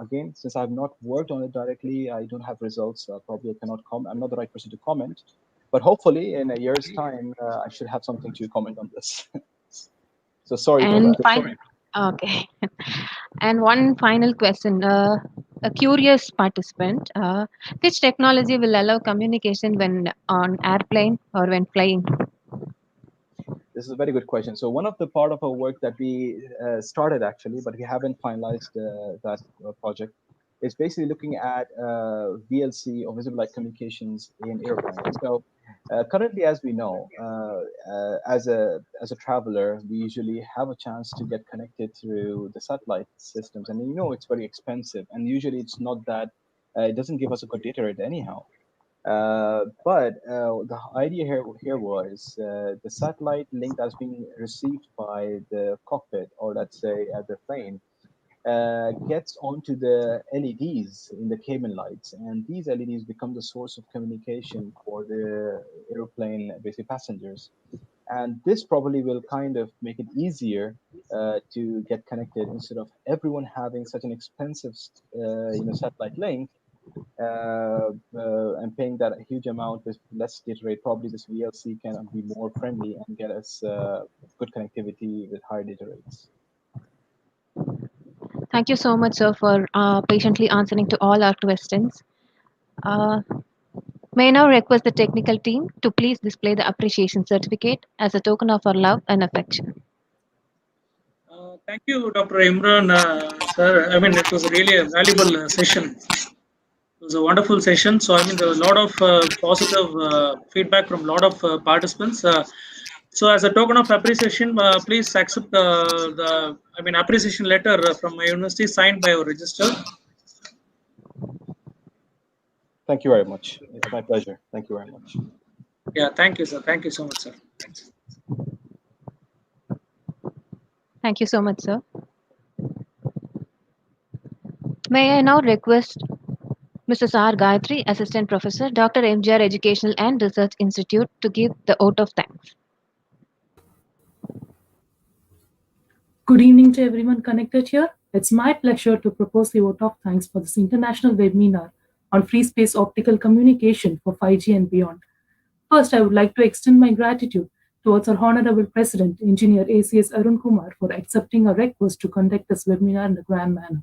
Again, since I've not worked on it directly, I don't have results. Probably I cannot comment. I'm not the right person to comment. But hopefully, in a year's time, I should have something to comment on this. So sorry for that. Okay. And one final question. A curious participant. Which technology will allow communication when on airplane or when flying? This is a very good question. So one of the part of our work that we started actually, but we haven't finalized that project, is basically looking at VLC or visible light communications in airplanes. So currently, as we know, as a traveler, we usually have a chance to get connected through the satellite systems, and it's very expensive, and usually it's not that it doesn't give us a good data rate anyhow. But the idea here was the satellite link that's being received by the cockpit, or let's say at the plane, gets onto the LEDs in the cabin lights, and these LEDs become the source of communication for the airplane, basically passengers. And this probably will kind of make it easier to get connected instead of everyone having such an expensive, satellite link. And paying that a huge amount with less data rate, probably this VLC can be more friendly and get us good connectivity with higher data rates. Thank you so much, sir, for patiently answering to all our questions. May I now request the technical team to please display the appreciation certificate as a token of our love and affection. Thank you, Dr. Imran, sir. I mean, it was really a valuable session. It was a wonderful session. So, I mean, there was a lot of positive feedback from a lot of participants. So, as a token of appreciation, please accept the appreciation letter from my university signed by our registrar. Thank you very much. It's my pleasure. Thank you very much. Yeah, thank you, sir. Thank you so much, sir. Thanks. Thank you so much, sir. May I now request Mrs. R. Gayatri, Assistant Professor, Dr.M.G.R.Educational and Research Institute, to give the vote of thanks. Good evening to everyone connected here. It's my pleasure to propose the vote of thanks for this international webinar on free space optical communication for 5G and beyond. First, I would like to extend my gratitude towards our Honorable President, Engineer ACS Arun Kumar, for accepting our request to conduct this webinar in a grand manner.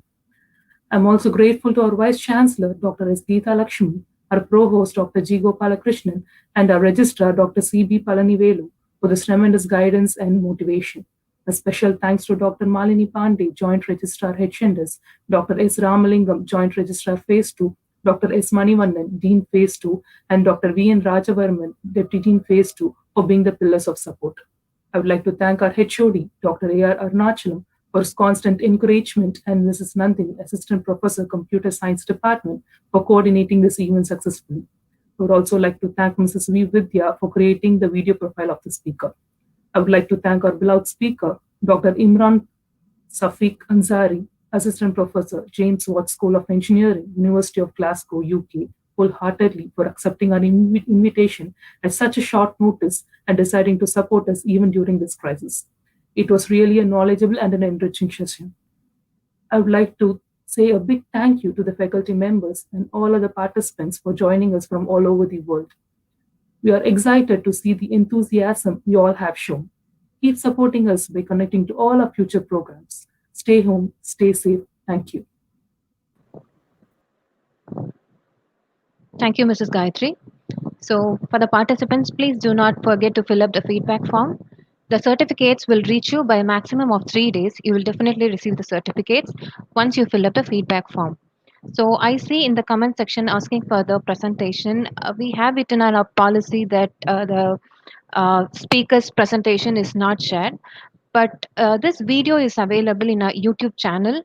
I'm also grateful to our Vice Chancellor, Dr. S. Geeta Lakshmi, our Pro-Host, Dr. G. Gopalakrishnan, and our Registrar, Dr. C.B. Palanivelu, for this tremendous guidance and motivation. A special thanks to Dr. Malini Pandey, Joint Registrar HNDS, Dr. S. Ramalingam, Joint Registrar Phase 2, Dr. S. Manivannan, Dean Phase 2, and Dr. V.N. Rajavarman, Deputy Dean Phase 2, for being the pillars of support. I would like to thank our HOD, Dr. A.R. Arunachalam, for his constant encouragement, and Mrs. Nandini, Assistant Professor, Computer Science Department, for coordinating this event successfully. I would also like to thank Mrs. V. Vidya for creating the video profile of the speaker. I would like to thank our beloved speaker, Dr.Imran Shafique Ansari, Assistant Professor, James Watt School of Engineering, University of Glasgow, UK, wholeheartedly for accepting our invitation at such a short notice and deciding to support us even during this crisis. It was really a knowledgeable and an enriching session. I would like to say a big thank you to the faculty members and all other participants for joining us from all over the world. We are excited to see the enthusiasm you all have shown. Keep supporting us by connecting to all our future programs. Stay home, stay safe. Thank you. Thank you, Mrs. Gayatri. So, for the participants, please do not forget to fill up the feedback form. The certificates will reach you by a maximum of 3 days. You will definitely receive the certificates once you fill up the feedback form. So, I see in the comment section asking for the presentation. We have it in our policy that the speaker's presentation is not shared, but this video is available in our YouTube channel.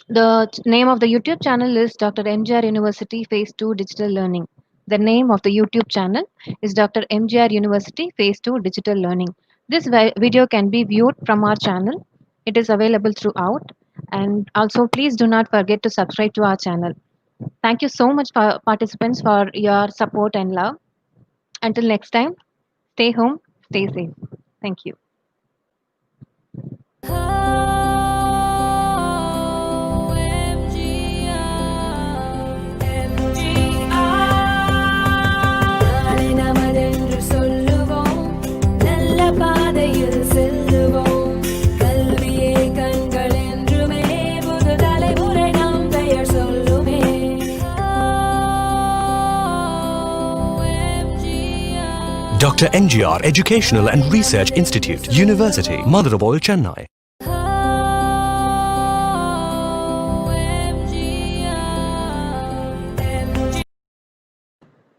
The name of the YouTube channel is Dr.M.G.R. University Phase 2 Digital Learning. The name of the YouTube channel is Dr. M.G.R. University Phase 2 Digital Learning. This video can be viewed from our channel. It is available throughout. And also, please do not forget to subscribe to our channel. Thank you so much, for participants, for your support and love. Until next time, stay home, stay safe. Thank you. Dr.M.G.R.Educational and Research Institute, University, Motherable, Chennai.